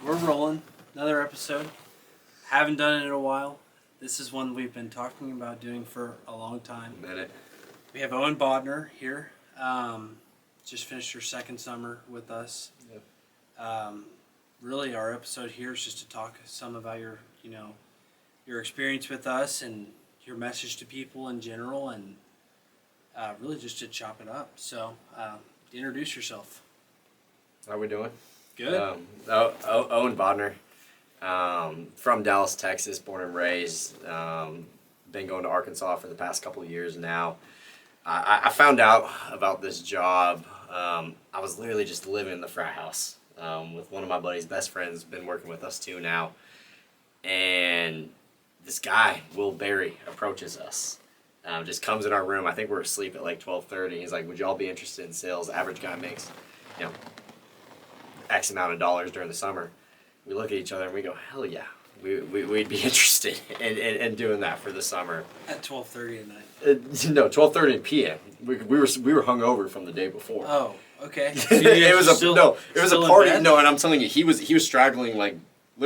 We're rolling. Another episode. Haven't done it in a while. This is one we've been talking about doing for a long time. We have Owen Bodnar here. Just finished your second summer with us. Yep. Really, our episode here is just to talk some about your experience with us and your message to people in general, and really just to chop it up. So, introduce yourself. How are we doing? Good. Owen Bodnar, from Dallas, Texas, born and raised. Been going to Arkansas for the past couple of years now. I found out about this job. I was literally just living in the frat house with one of my buddy's best friends, been working with us too now. And this guy, Will Berry, approaches us. Just comes in our room. I think we're asleep at like 12:30. He's like, would y'all be interested in sales? Average guy makes, X amount of dollars during the summer. We look at each other and we go, hell yeah, we'd be interested in doing that for the summer. At 12:30 at night. No, 12:30 p.m. We were hungover from the day before. Oh, okay. It was a party. No, and I'm telling you, he was straggling like.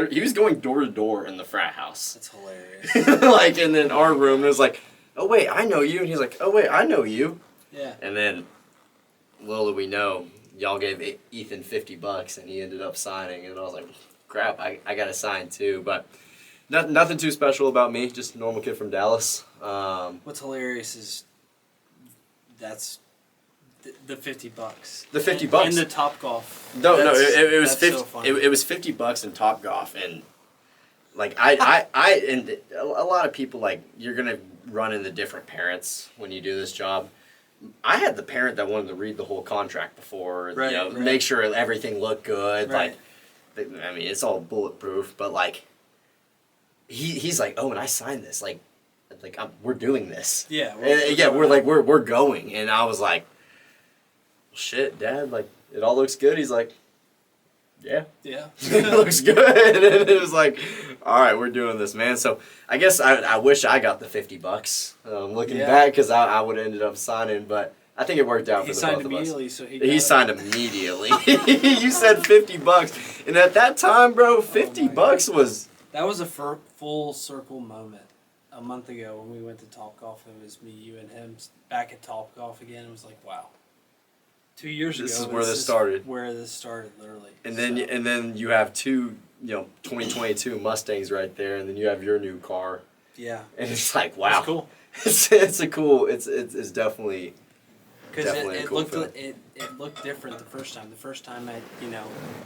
He was going door to door in the frat house. That's hilarious. And then our room, it was like, oh wait, I know you, and he's like, oh wait, I know you. Yeah. And then, little did we know, y'all gave Ethan $50, and he ended up signing, and I was like, crap, I got to sign too. But nothing too special about me, just a normal kid from Dallas. What's hilarious is that's the $50. The $50 and the Topgolf. No, it was 50. So funny. It was $50 in Topgolf, and like I and a lot of people, like, you're gonna run into different parents when you do this job. I had the parent that wanted to read the whole contract before, right. Make sure everything looked good. Right. Like, I mean, it's all bulletproof, but like, he's like, oh, and I signed this, like we're doing this. Yeah. We're going, and I was like, well, shit, Dad, like, it all looks good. He's like, yeah. It looks good. And it was like, all right, we're doing this, man. So I guess I wish I got the $50 looking back, because I would have ended up signing, but I think it worked out for the both of us. He signed immediately, so he signed immediately. You said $50, and at that time, bro, $50 was. That was a full circle moment. A month ago when we went to Topgolf, it was me, you, and him back at Topgolf again. It was like, wow. 2 years ago. This is where this started. Where this started, literally. And then you have two, 2022 Mustangs right there, and then you have your new car. Yeah. And it's like, wow. It's cool. It's definitely. Because it looked different the first time. The first time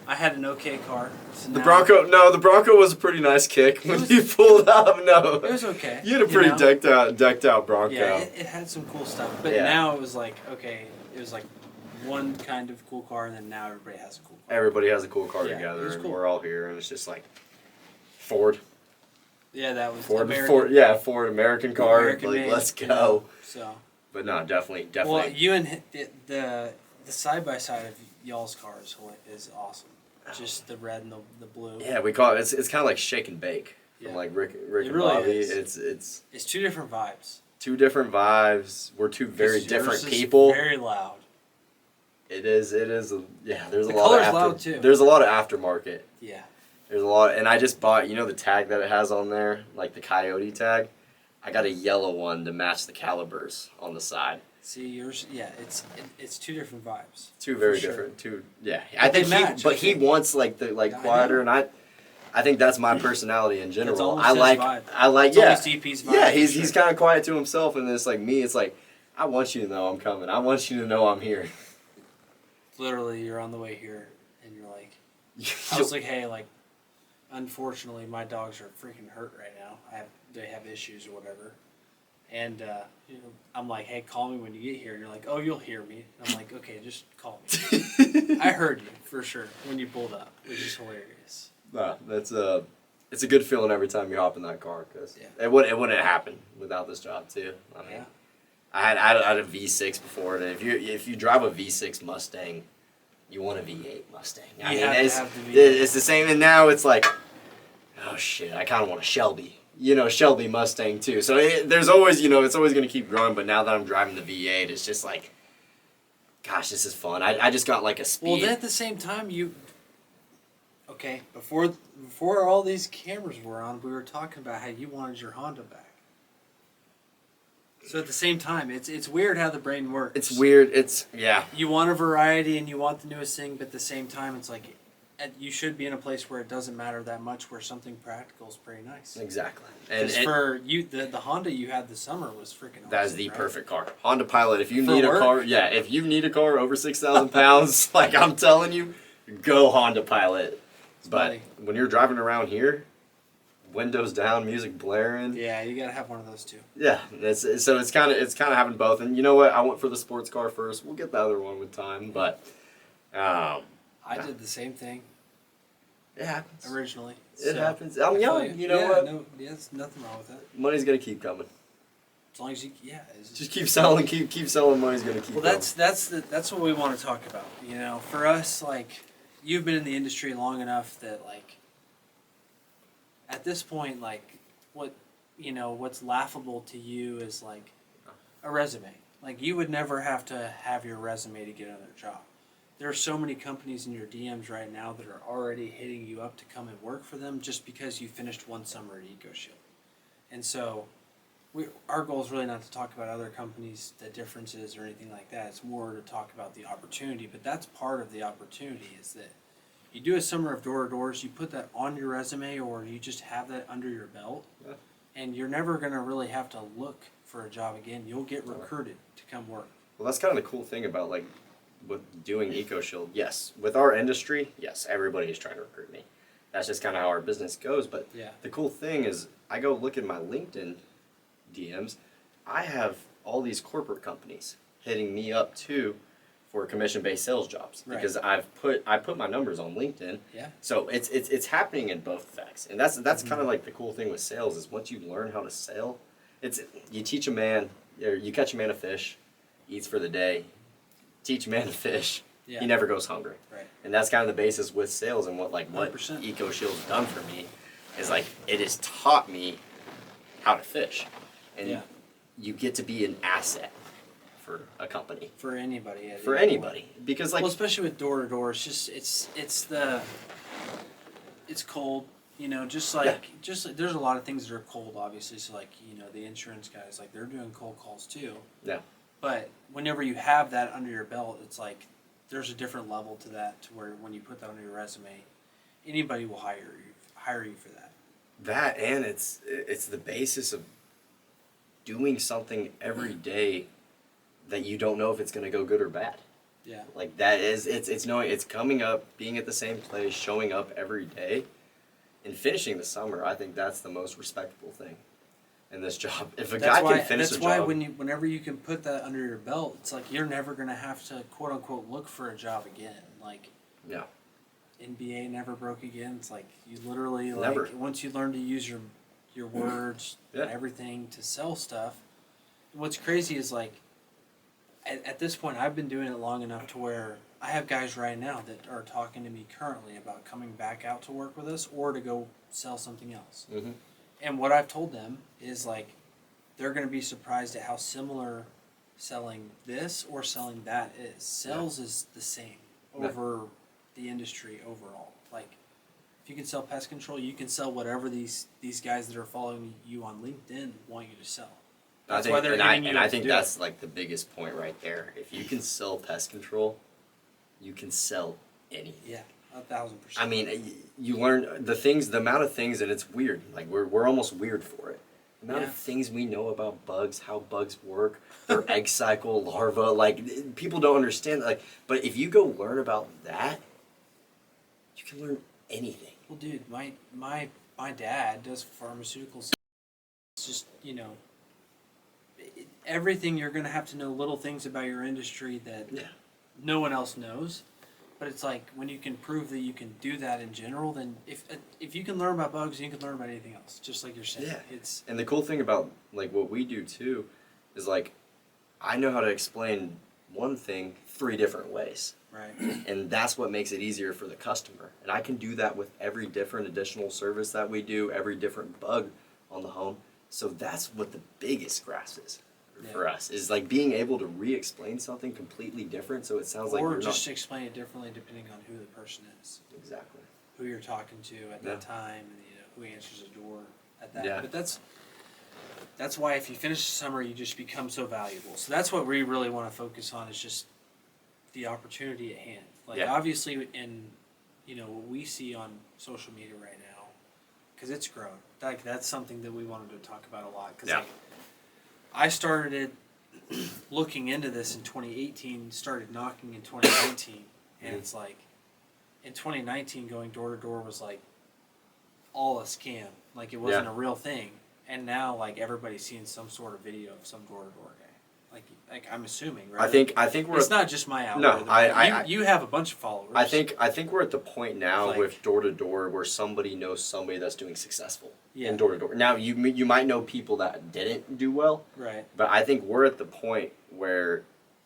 I had an okay car. So the Bronco was a pretty nice kick when you pulled up. No, it was okay. You had a pretty decked out Bronco. Yeah, it had some cool stuff. But now it was like, okay, it was like one kind of cool car, and then now everybody has a cool car. Everybody has a cool car together, and we're all here, and it's just like Ford. Yeah, that was Ford American car. American made, let's go. So. But no, definitely. Well, you and the side by side of y'all's car is awesome. Just the red and the blue. Yeah, we call it. It's kind of like shake and bake. Yeah. From like Rick it and really Bobby. Is. It's two different vibes. Two different vibes. We're two very different people. Very loud. It is. There's a the lot color's loud too. There's a lot of aftermarket. Yeah. There's a lot, and I just bought, the tag that it has on there, like the Coyote tag. I got a yellow one to match the calibers on the side. See, yours, it's two different vibes. Two very different. I think he wants like the quieter, and I think that's my personality in general. It's almost his vibe. It's DP's vibe. Yeah, he's kind of quiet to himself, and it's like me. It's like, I want you to know I'm coming. I want you to know I'm here. Literally, you're on the way here, and you're like, I was like, hey, like, unfortunately, my dogs are freaking hurt right now. They have issues or whatever. And I'm like, hey, call me when you get here. And you're like, oh, you'll hear me. And I'm like, okay, just call me. I heard you, for sure, when you pulled up, which is hilarious. Nah, it's a good feeling every time you hop in that car, because it wouldn't happen without this job, too. I mean, I had a V6 before, and if you drive a V6 Mustang, you want a V8 Mustang. It's the same, and now it's like, oh shit, I kind of want a Shelby. Shelby Mustang too. So there's always, it's always going to keep growing, but now that I'm driving the V8, it's just like, gosh, this is fun. I just got like a speed. Well, then at the same time, okay, before all these cameras were on, we were talking about how you wanted your Honda back. So at the same time, it's weird how the brain works. It's weird. Yeah. You want a variety and you want the newest thing, but at the same time, it's like you should be in a place where it doesn't matter that much, where something practical is pretty nice. Exactly. And for you, the Honda you had this summer was freaking awesome. That is the right? perfect car. Honda Pilot. If you For need work? a car, if you need a car over 6,000 pounds, like I'm telling you, go Honda Pilot. But when you're driving around here, windows down, music blaring. Yeah, you gotta have one of those too. Yeah, so it's kind of having both. And you know what? I went for the sports car first. We'll get the other one with time, but I did the same thing. It happens. Originally. It happens. I'm young. You know what? No, there's nothing wrong with that. Money's gonna keep coming. As long as you, just keep selling, keep selling. Money's gonna keep. Well, that's what we want to talk about. You know, for us, like, you've been in the industry long enough that, like, at this point, like, what's laughable to you is like a resume. Like, you would never have to have your resume to get another job. There are so many companies in your DMs right now that are already hitting you up to come and work for them just because you finished one summer at EcoShield. And so our goal is really not to talk about other companies, the differences or anything like that. It's more to talk about the opportunity. But that's part of the opportunity, is that you do a summer of door-to-doors, you put that on your resume, or you just have that under your belt, and you're never going to really have to look for a job again. You'll get recruited to come work. Well, that's kind of the cool thing about, like, with doing EcoShield. Yes, with our industry, yes, everybody is trying to recruit me. That's just kind of how our business goes. But the cool thing is, I go look at my LinkedIn DMs. I have all these corporate companies hitting me up too for commission-based sales jobs, because I put my numbers on LinkedIn. Yeah. So it's happening in both effects, and that's kind of like the cool thing with sales is once you learn how to sell, you teach a man, or you catch a man a fish, eats for the day. Teach a man to fish, he never goes hungry. Right. And that's kind of the basis with sales, and what 100%. EcoShield's done for me is, like, it has taught me how to fish. And you get to be an asset for a company. For anybody. For anybody. Because, like, well, especially with door to door, it's just it's cold. You know, just like there's a lot of things that are cold, obviously. So, like, you know, the insurance guys, like, they're doing cold calls too. Yeah. But whenever you have that under your belt, it's like there's a different level to that, to where when you put that on your resume, anybody will hire you for that. That, and it's the basis of doing something every day that you don't know if it's going to go good or bad. Yeah. Like, that is, it's knowing, it's coming up, being at the same place, showing up every day, and finishing the summer. I think that's the most respectable thing in this job. If a guy can finish a job. That's why whenever you can put that under your belt, it's like you're never going to have to, quote unquote, look for a job again. Like, yeah. NBA never broke again. It's like you literally, like, once you learn to use your words and everything to sell stuff. What's crazy is, like, at this point, I've been doing it long enough to where I have guys right now that are talking to me currently about coming back out to work with us or to go sell something else. Mm-hmm. And what I've told them is, like, they're going to be surprised at how similar selling this or selling that is. Sales is the same over the industry overall. Like, if you can sell pest control, you can sell whatever these guys that are following you on LinkedIn want you to sell. That's why they're hitting you up. I think that's, like, the biggest point right there. If you can sell pest control, you can sell anything. Yeah. 1,000%. I mean, you learn the amount of things, and it's weird. Like, we're almost weird for it. The amount of things we know about bugs, how bugs work, their egg cycle, larva. Like, people don't understand. Like, but if you go learn about that, you can learn anything. Well, dude, my dad does pharmaceuticals. It's just, you know, everything you're gonna have to know little things about your industry that no one else knows. But it's like, when you can prove that you can do that in general, then if you can learn about bugs, you can learn about anything else, just like you're saying. Yeah. And the cool thing about, like, what we do too is, like, I know how to explain one thing 3 different ways. Right. And that's what makes it easier for the customer. And I can do that with every different additional service that we do, every different bug on the home. So that's what the biggest grasp is. For us, is, like, being able to re-explain something completely different, so it sounds like or just explain it differently depending on who the person is. Exactly. who you're talking to at that time, and who answers the door at that. Yeah. But that's why if you finish the summer, you just become so valuable. So that's what we really want to focus on, is just the opportunity at hand. Like obviously, in what we see on social media right now, because it's grown. Like that's something that we wanted to talk about a lot. Because I started looking into this in 2018, started knocking in 2019, and it's like in 2019, going door to door was like all a scam. Like it wasn't a real thing. And now, like everybody's seeing some sort of video of some door to door guy. Like I'm assuming, right? I think we're. It's not just my algorithm. No, you have a bunch of followers. I think we're at the point now with door to door where somebody knows somebody that's doing successful in door to door. Now you might know people that didn't do well, right? But I think we're at the point where,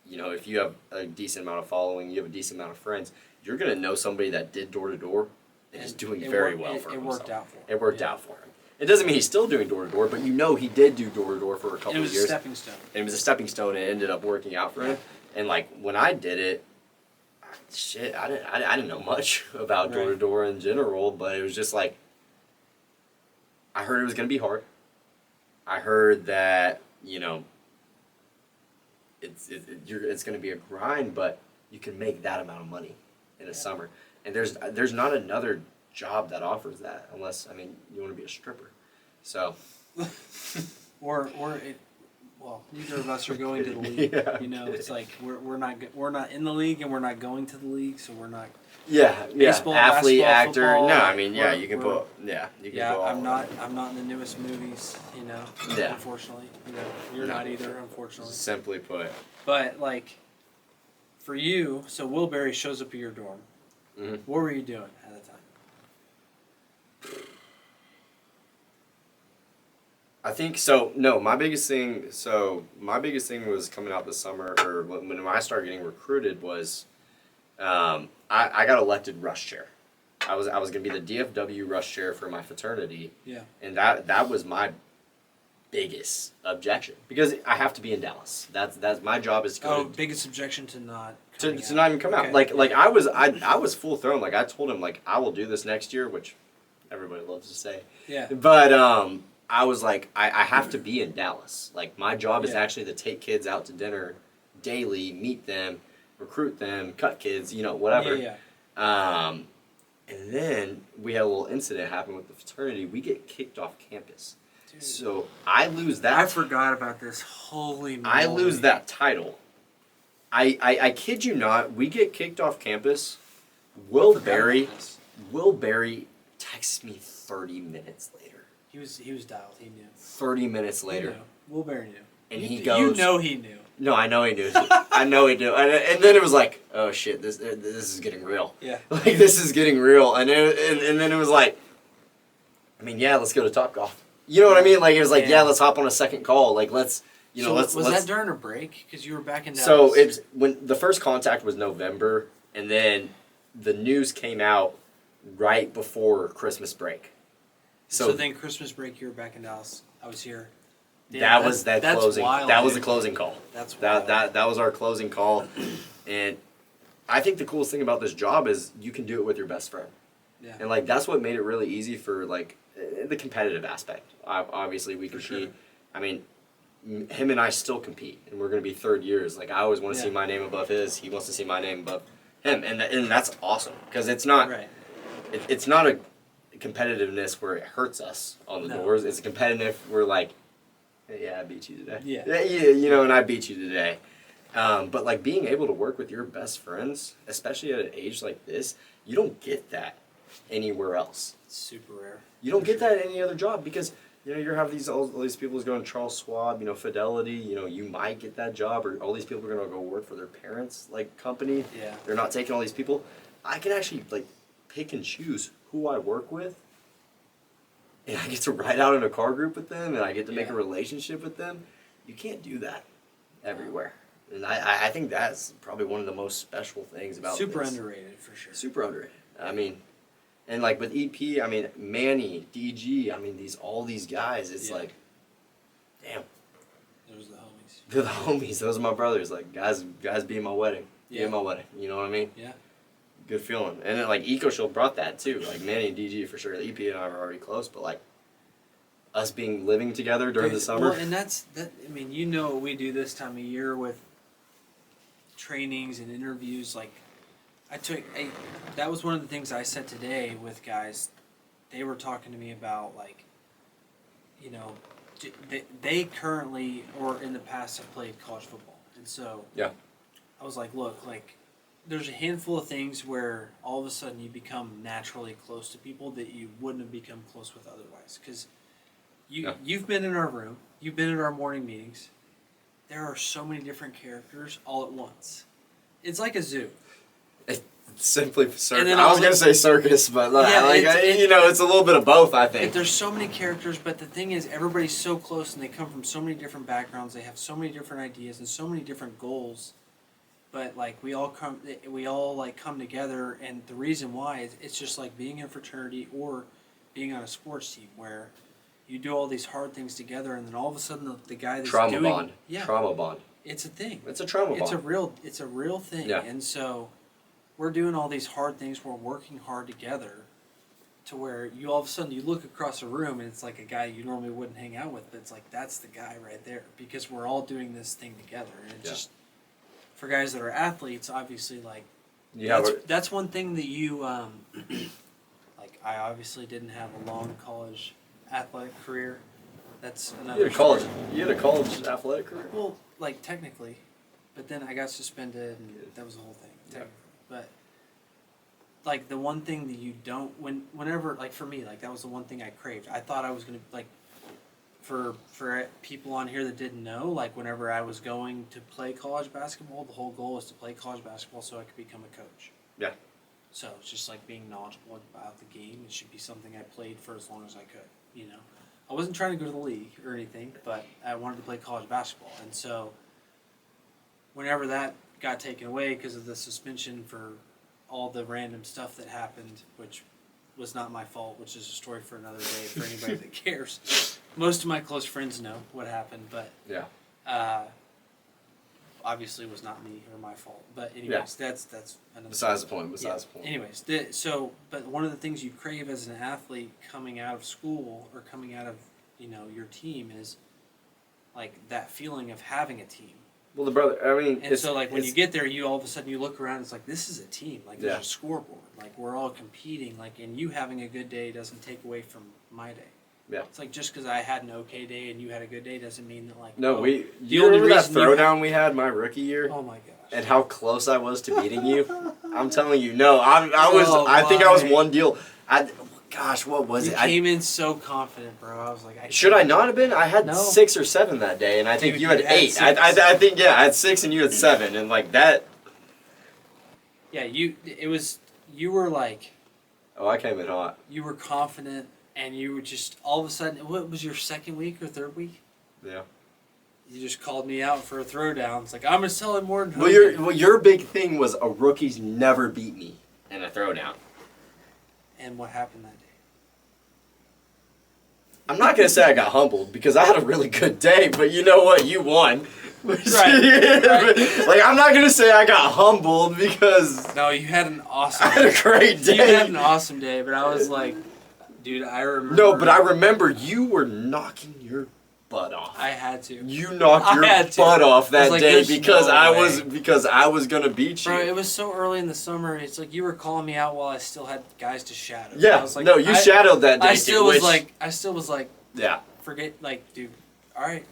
if you have a decent amount of following, you have a decent amount of friends, you're gonna know somebody that did door to door and is doing very well for himself. It worked out for him. It worked out for him. It doesn't mean he's still doing door to door, but he did do door to door for a couple of years. It was a stepping stone. And it was a stepping stone, and it ended up working out for him. And like when I did it, I didn't know much about door to door in general, but it was just like I heard it was gonna be hard. I heard that it's gonna be a grind, but you can make that amount of money in a summer, and there's not another job that offers that, unless you want to be a stripper, so or neither of us are going to the league. It's like we're not in the league, and we're not going to the league, so we're not baseball, athlete, actor, football, you can put I'm not in the newest movies, unfortunately, you're not either, unfortunately, simply put. But like for you, so Will Berry shows up at your dorm. What were you doing at the time? I think so. No, my biggest thing was coming out this summer, or when I started getting recruited, was I got elected rush chair. I was gonna be the DFW rush chair for my fraternity. Yeah. And that was my biggest objection, because I have to be in Dallas. That's my job is to go. Biggest objection to not to not even come out. Like I was full thrown. Like I told him, like, I will do this next year, which everybody loves to say. Yeah. But I was like, I have to be in Dallas. Like my job is actually to take kids out to dinner daily, meet them, recruit them, cut kids, whatever. And then we had a little incident happen with the fraternity. We get kicked off campus. Dude. So I lose that. I forgot about this. Holy moly. I lose that title. I kid you not, we get kicked off campus. Will Berry texts me 30 minutes later. He was dialed. He knew. 30 minutes later. He knew. Will Berry knew. And he goes. He knew. No, I know he knew. I know he knew. And then it was like, oh shit, this is getting real. Yeah. Like this is getting real. And then it was like, let's go to Topgolf. You know what I mean? Like it was like, let's hop on a second call. Like let's. Was that during a break? Because you were back in Dallas. So it's when the first contact was November, and then the news came out right before Christmas break. So then Christmas break, you were back in Dallas. I was here. Damn, that's closing. Wild, that was the closing call. That's wild. That was our closing call, and I think the coolest thing about this job is you can do it with your best friend. Yeah. And like that's what made it really easy for like the competitive aspect. Obviously, we compete. Sure. Him and I still compete, and we're going to be third years. Like I always want to see my name above his. He wants to see my name above him, and that's awesome because it's not it's not a competitiveness where it hurts us on the doors. It's a competitive where like, hey, I beat you today. Yeah, and I beat you today. But like being able to work with your best friends, especially at an age like this, you don't get that anywhere else. It's super rare. You don't get that at any other job because. You have all these people who's going to Charles Schwab, Fidelity, you might get that job, or all these people are going to go work for their parents' company. Yeah. They're not taking all these people. I can actually pick and choose who I work with, and I get to ride out in a car group with them, and I get to make a relationship with them. You can't do that everywhere. And I think that's probably one of the most special things about Super underrated, for sure. Super underrated. And with EP, Manny, DG, all these guys, it's like, damn. Those are the homies. They're the homies. Those are my brothers. Like guys be in my wedding. Yeah. Be in my wedding. You know what I mean? Yeah. good feeling. And then, like, EcoShield brought that too. Like Manny and DG for sure. EP and I were already close, but like us living together during the summer. Well, and that's that. I mean, you know, we do this time of year with trainings and interviews. Like, that was one of the things I said today with guys. They were talking to me about, like, you know, they currently or in the past have played college football, and so yeah, I was like, look, like, there's a handful of things where all of a sudden you become naturally close to people that you wouldn't have become close with otherwise, because you've been in our room, you've been in our morning meetings. There are so many different characters all at once. It's like a zoo. It's simply circus. I was going to say circus, but it's a little bit of both, I think. There's so many characters, but the thing is, everybody's so close and they come from so many different backgrounds. They have so many different ideas and so many different goals. But like we all come together, and the reason why is it's just like being in a fraternity or being on a sports team where you do all these hard things together, and then all of a sudden the guy that's trauma bond. It's a thing. It's a trauma bond. It's a real thing. Yeah. And so we're doing all these hard things. We're working hard together to where you all of a sudden you look across a room and it's like a guy you normally wouldn't hang out with, but it's like that's the guy right there because we're all doing this thing together. And it just for guys that are athletes, obviously, like that's one thing that you like. I obviously didn't have a long college athletic career. That's another. You had a college athletic career. Well, like technically, but then I got suspended, and that was the whole thing. Technically. But like the one thing that you don't whenever like for me, like that was the one thing I craved. I thought I was gonna like for people on here that didn't know, like whenever I was going to play college basketball, the whole goal was to play college basketball so I could become a coach. Yeah. So it's just like being knowledgeable about the game. It should be something I played for as long as I could, you know. I wasn't trying to go to the league or anything, but I wanted to play college basketball. And so whenever that got taken away because of the suspension for all the random stuff that happened, which was not my fault, which is a story for another day for anybody that cares. Most of my close friends know what happened, but obviously it was not me or my fault. But anyways, that's another besides the point. Anyways, but one of the things you crave as an athlete coming out of school or coming out of your team is like that feeling of having a team. Well, when you get there, you all of a sudden you look around. It's like this is a team. Like there's a scoreboard. Like we're all competing. Like and you having a good day doesn't take away from my day. Yeah. It's like just because I had an okay day and you had a good day doesn't mean that like you remember that throwdown we had my rookie year? Oh my gosh. And how close I was to beating you? I'm telling you, no. I think I was one deal. What was it? You came in so confident, bro. I was like, should I not have been? I had 6 or 7 that day, and I think you had 8. I think I had 6 and you had 7, and like that. Yeah, you were like. Oh, I came in hot. You were confident, and you were just all of a sudden. What was your second week or third week? Yeah. You just called me out for a throwdown. It's like I'm gonna sell it more than. Well, your big thing was a rookie's never beat me in a throwdown. And what happened that day? I'm not going to say I got humbled because I had a really good day, but you know what? You won. Right. Like, I'm not going to say I got humbled because... No, you had an awesome day. I had a great day. You had an awesome day, but I was like, dude, I remember... No, but I remember you were knocking your butt off. I had to. You knocked your butt off that day because I was gonna beat you. Bro, it was so early in the summer. It's like you were calling me out while I still had guys to shadow. Yeah, I was like, you shadowed that day. I still was like, yeah. Forget, like, dude. All right,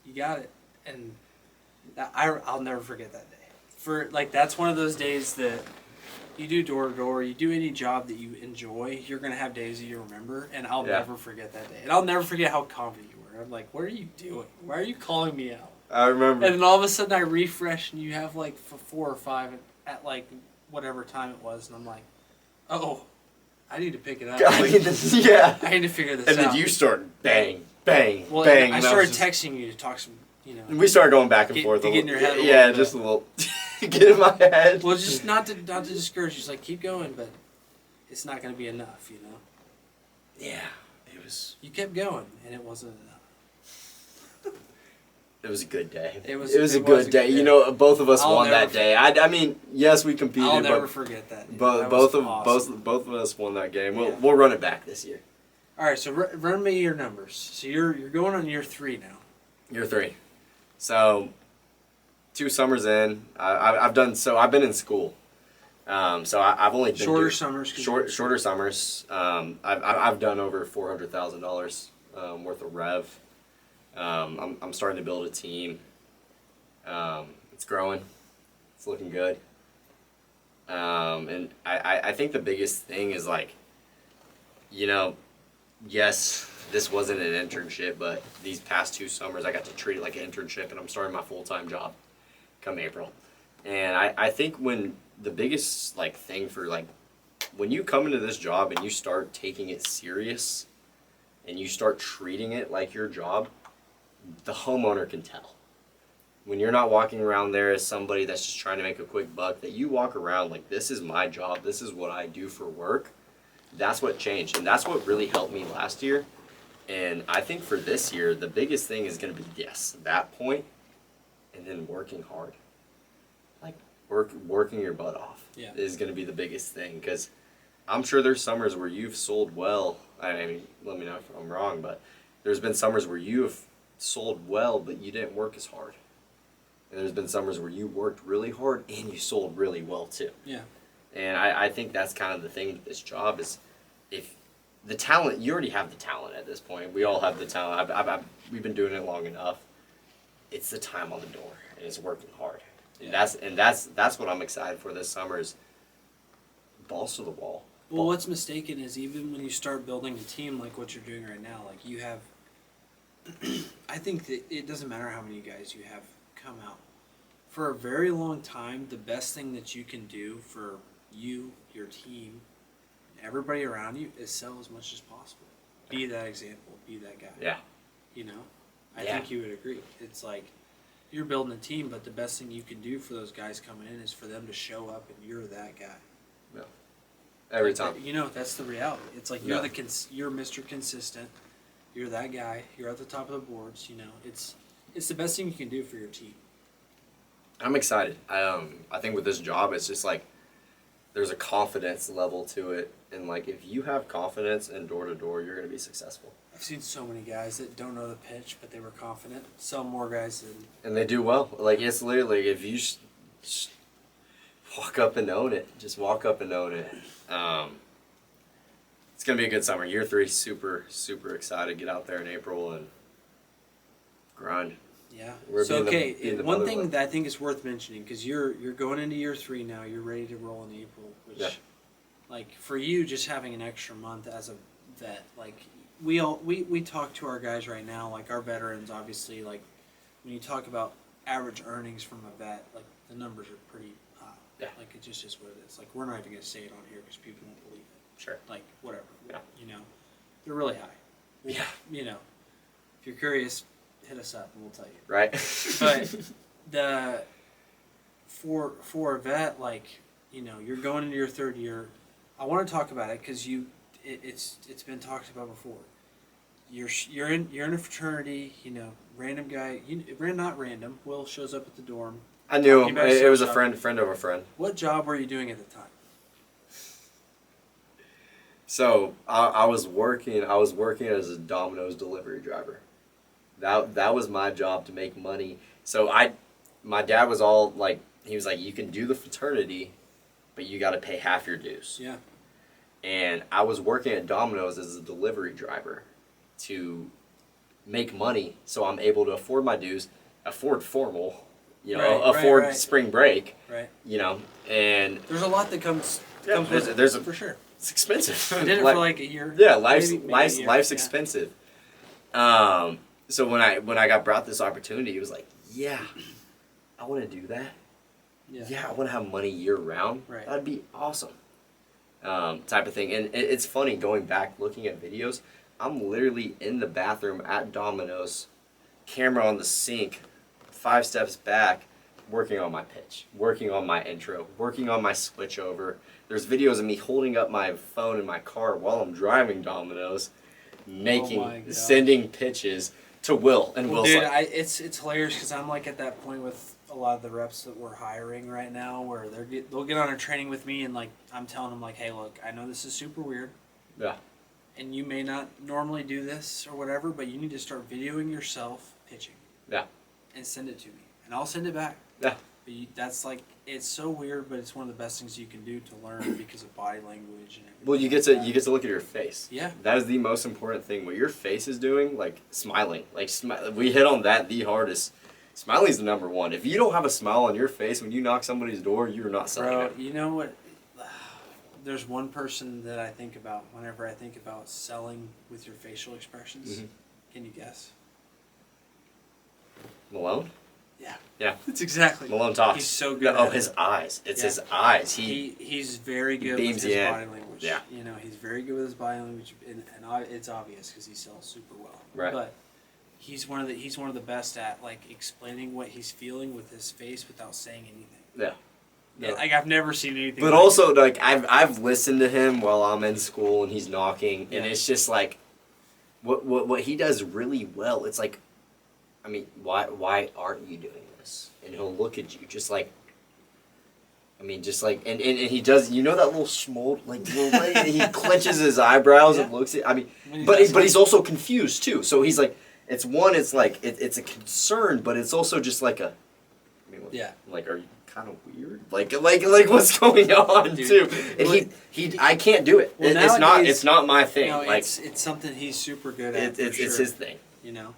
you got it, and I'll never forget that day. That's one of those days that you do door to door, you do any job that you enjoy. You're gonna have days that you remember, and I'll never forget that day. And I'll never forget how confident you were. I'm like, what are you doing? Why are you calling me out? I remember. And then all of a sudden I refresh and you have like 4 or 5 at like whatever time it was. And I'm like, oh, I need to pick it up. Yeah. I need to figure this out. And then you start bang, bang, well, bang. I started texting you to talk some, And we started going back and forth. To get in your head a little bit. Just a little. Get in my head. Well, just not to discourage you. Just like, keep going, but it's not going to be enough, Yeah, it was. You kept going, and it wasn't enough. It was a good day. It was a good day. You know, both of us won that day. I mean, yes, we competed. I'll never forget that. Both of us won that game. Yeah. We'll run it back this year. All right, so run me your numbers. So you're going on year 3 now. Year 3. So 2 summers in, I've been in school. So I've only been shorter summers. Shorter summers. I've done over $400,000 worth of rev. I'm starting to build a team. It's growing. It's looking good. And I think the biggest thing is like, you know, yes, this wasn't an internship, but these past 2 summers I got to treat it like an internship, and I'm starting my full-time job come April. And I think when the biggest like thing for like when you come into this job and you start taking it serious and you start treating it like your job, the homeowner can tell. When you're not walking around there as somebody that's just trying to make a quick buck, that you walk around like, this is my job, this is what I do for work. That's what changed, and that's what really helped me last year. And I think for this year, the biggest thing is going to be, yes, that point, and then working hard. Like, working your butt off is going to be the biggest thing, because I'm sure there's summers where you've sold well. I mean, let me know if I'm wrong, but there's been summers where you have sold well, but you didn't work as hard. And there's been summers where you worked really hard and you sold really well too. Yeah. And I think that's kind of the thing with this job is, if the talent, you already have the talent at this point. We all have the talent. We've been doing it long enough. It's the time on the door, and it's working hard. Yeah. And that's what I'm excited for this summer is balls to the wall. Well, what's mistaken is even when you start building a team like what you're doing right now, like you have, I think that it doesn't matter how many guys you have come out. For a very long time, the best thing that you can do for you, your team, and everybody around you is sell as much as possible. Be that example. Be that guy. Yeah. You know? I think you would agree. It's like you're building a team, but the best thing you can do for those guys coming in is for them to show up and you're that guy. Yeah. Every time. You know, that's the reality. It's like you're you're Mr. Consistent. You're that guy. You're at the top of the boards. You know, it's the best thing you can do for your team. I'm excited. I think with this job, it's just like there's a confidence level to it, and like if you have confidence in door to door, you're gonna be successful. I've seen so many guys that don't know the pitch, but they were confident. Some more guys than. And they do well. Like it's literally if you just walk up and own it. Just walk up and own it. It's gonna be a good summer. Year 3, super excited. Get out there in April and grind. Yeah. We're so the one thing that I think is worth mentioning, because you're going into year 3 now. You're ready to roll in April, which, like for you, just having an extra month as a vet, like we talk to our guys right now, like our veterans. Obviously, like when you talk about average earnings from a vet, like the numbers are pretty high. Yeah. Like it just is what it is. Like we're not even gonna say it on here because people won't believe it. Sure. Like whatever. Yeah. You know, they're really high. Yeah. You know, if you're curious, hit us up and we'll tell you. Right. But for a vet, like, you know, you're going into your 3rd year. I want to talk about it because it's been talked about before. You're in a fraternity. You know, random guy. Not random. Will shows up at the dorm. I knew him. It was a friend of a friend. What job were you doing at the time? So I was working as a Domino's delivery driver. That was my job to make money. So my dad was all like, he was like, you can do the fraternity, but you got to pay half your dues. Yeah. And I was working at Domino's as a delivery driver to make money, so I'm able to afford my dues, afford formal, afford spring break. Right. You know, and there's a lot that comes with it, for sure. It's expensive. I did it for like a year. Yeah, life's expensive. So when I got brought this opportunity, it was like, yeah, I want to do that. Yeah, I want to have money year round. Right. That'd be awesome. Type of thing. And it's funny going back looking at videos. I'm literally in the bathroom at Domino's, camera on the sink, 5 steps back, working on my pitch, working on my intro, working on my switch over. There's videos of me holding up my phone in my car while I'm driving Domino's, sending pitches, to Will, and Will's dude, like, it's hilarious because I'm like at that point with a lot of the reps that we're hiring right now, where they'll get on a training with me, and like I'm telling them like, hey, look, I know this is super weird, yeah, and you may not normally do this or whatever, but you need to start videoing yourself pitching, yeah, and send it to me, and I'll send it back. yeah. But that's like, it's so weird, but it's one of the best things you can do to learn because of body language and everything. Well, you get to look at your face. Yeah. That is the most important thing. What your face is doing, like smiling, we hit on that the hardest. Smiling is the number one. If you don't have a smile on your face when you knock somebody's door, you're not selling Bro, it. you know what? There's one person that I think about whenever I think about selling with your facial expressions. Mm-hmm. Can you guess? Malone? Yeah. Yeah. That's exactly. Malone talks. He's so good. Oh, at his it. eyes. It's Yeah. his eyes. He's very good with beams his you in. body language. Yeah. You know, he's very good with his body language, and it's obvious because he sells super well. Right. But he's one of the best at like explaining what he's feeling with his face without saying anything. Yeah. Yeah. Like I've never seen anything. But like also, like I've listened to him while I'm in school and he's knocking, and it's just like, what he does really well. It's like, I mean, why aren't you doing this? And he'll look at you just like, I mean, just like, and he does, you know, that little small, like, he clenches his eyebrows and looks at, I mean, but he's also confused too. So he's like, it's like, it's a concern, but it's also just like a, I mean, like, are you kind of weird? Like what's going on, dude, too? And he I can't do it. Well, it's not my thing. No, like, it's something he's super good at. It's his thing. You know?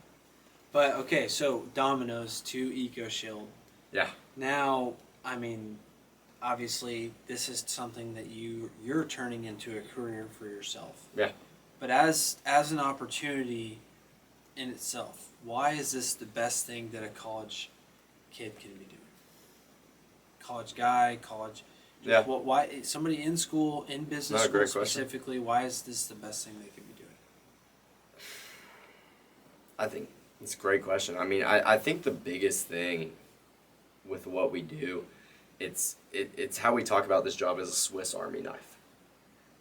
But, okay, so Domino's to EcoShield. Yeah. Now, I mean, obviously, this is something that you're turning into a career for yourself. Yeah. But as an opportunity in itself, why is this the best thing that a college kid can be doing? College guy, college. Yeah. Why somebody in school, in business Not a great school question. specifically? Why is this the best thing they can be doing? I think it's a great question. I mean, I think the biggest thing with what we do, it's how we talk about this job as a Swiss Army knife.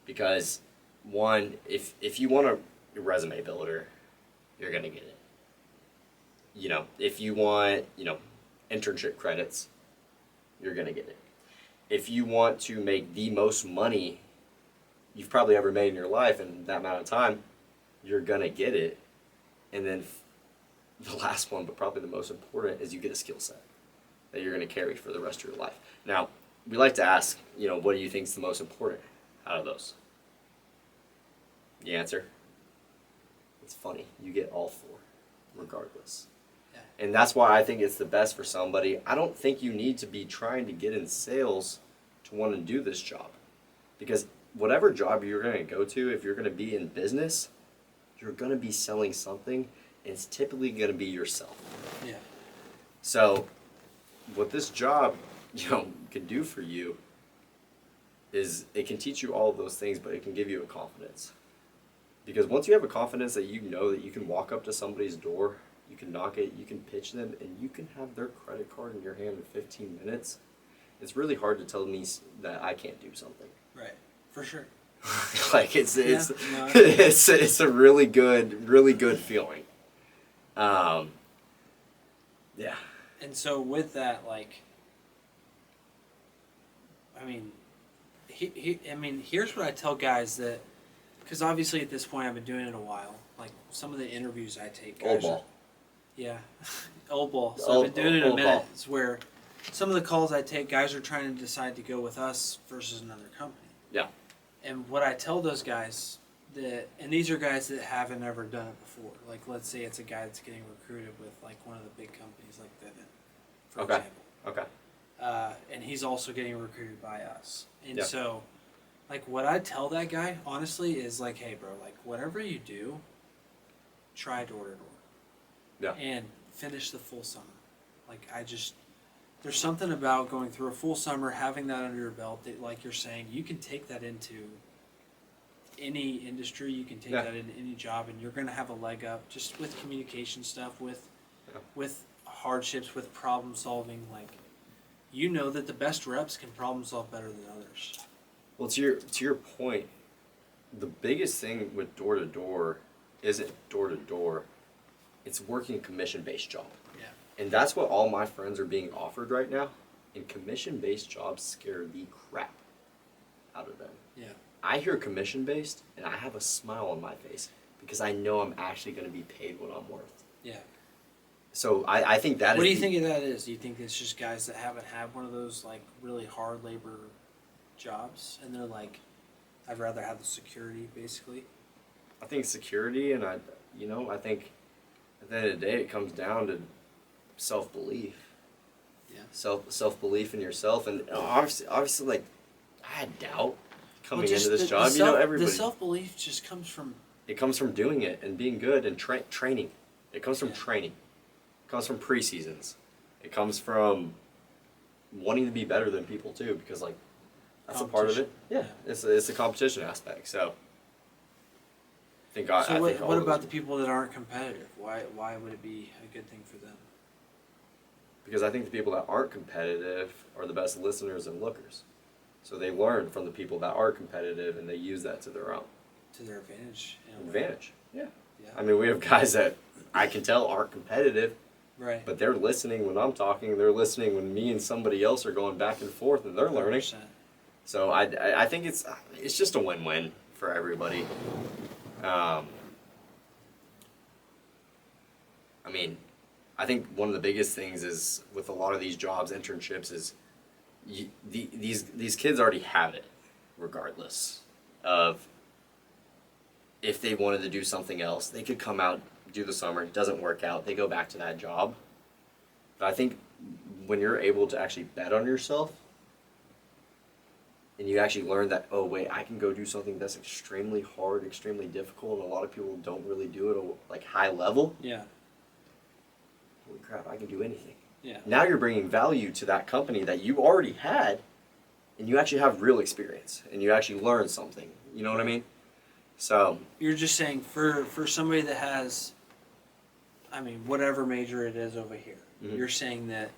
Because one, if you want a resume builder, you're gonna get it. You know, if you want, internship credits, you're gonna get it. If you want to make the most money you've probably ever made in your life in that amount of time, you're gonna get it. And then the last one, but probably the most important, is you get a skill set that you're going to carry for the rest of your life. Now, we like to ask, what do you think is the most important out of those? The answer? It's funny. You get all four, regardless. Yeah. And that's why I think it's the best for somebody. I don't think you need to be trying to get in sales to want to do this job. Because whatever job you're going to go to, if you're going to be in business, you're going to be selling something. It's typically going to be yourself. Yeah. So, what this job, can do for you is it can teach you all of those things, but it can give you a confidence. Because once you have a confidence that you know that you can walk up to somebody's door, you can knock it, you can pitch them, and you can have their credit card in your hand in 15 minutes, it's really hard to tell me that I can't do something. Right. For sure. Like it's a really good feeling. Yeah. And so with that, like, I mean, here's what I tell guys that, because obviously at this point I've been doing it a while. Like some of the interviews I take, guys Old ball. Old ball. So I've been doing it a minute. It's where some of the calls I take, guys are trying to decide to go with us versus another company. Yeah. And what I tell those guys and these are guys that haven't ever done it before. Like, let's say it's a guy that's getting recruited with like one of the big companies, like Vivint, for example. Okay. And he's also getting recruited by us. And so, like, what I tell that guy honestly is like, hey, bro, like whatever you do, try door to door. Yeah. And finish the full summer. Like there's something about going through a full summer, having that under your belt that, like you're saying, you can take that into any industry, you can take that into any job, and you're going to have a leg up just with communication stuff, with hardships, with problem solving. Like, that the best reps can problem solve better than others. Well, to your point, the biggest thing with door to door isn't door to door. it's working a commission-based job. Yeah. And that's what all my friends are being offered right now. And commission-based jobs scare the crap out of them. Yeah. I hear commission-based, and I have a smile on my face because I know I'm actually going to be paid what I'm worth. Yeah. So I think that is. What do you think that is? Do you think it's just guys that haven't had one of those like really hard labor jobs, and they're like, I'd rather have the security, basically? I think security, and I think at the end of the day, it comes down to self-belief. Yeah. Self-belief in yourself, and obviously, like, I had doubt coming just into this the job. Everybody. The self-belief just comes from. It comes from doing it and being good and training. It comes from training. It comes from preseasons. It comes from wanting to be better than people too, because like that's a part of it. Yeah, it's a competition aspect. So I think. What about the people that aren't competitive? Why would it be a good thing for them? Because I think the people that aren't competitive are the best listeners and lookers. So they learn from the people that are competitive, and they use that to their own. To their advantage. Yeah. I mean, we have guys that I can tell aren't competitive, right? But they're listening when I'm talking. They're listening when me and somebody else are going back and forth, and they're learning. 100%. So I think it's just a win-win for everybody. I mean, I think one of the biggest things is with a lot of these jobs, internships, is these kids already have it, regardless of if they wanted to do something else. They could come out, do the summer, it doesn't work out, they go back to that job. But I think when you're able to actually bet on yourself, and you actually learn that, oh wait, I can go do something that's extremely hard, extremely difficult, and a lot of people don't really do it at like high level. Yeah. Holy crap, I can do anything. Yeah. Now you're bringing value to that company that you already had, and you actually have real experience, and you actually learn something. You know what I mean? So you're just saying for somebody that has, I mean, whatever major it is over here, you're saying that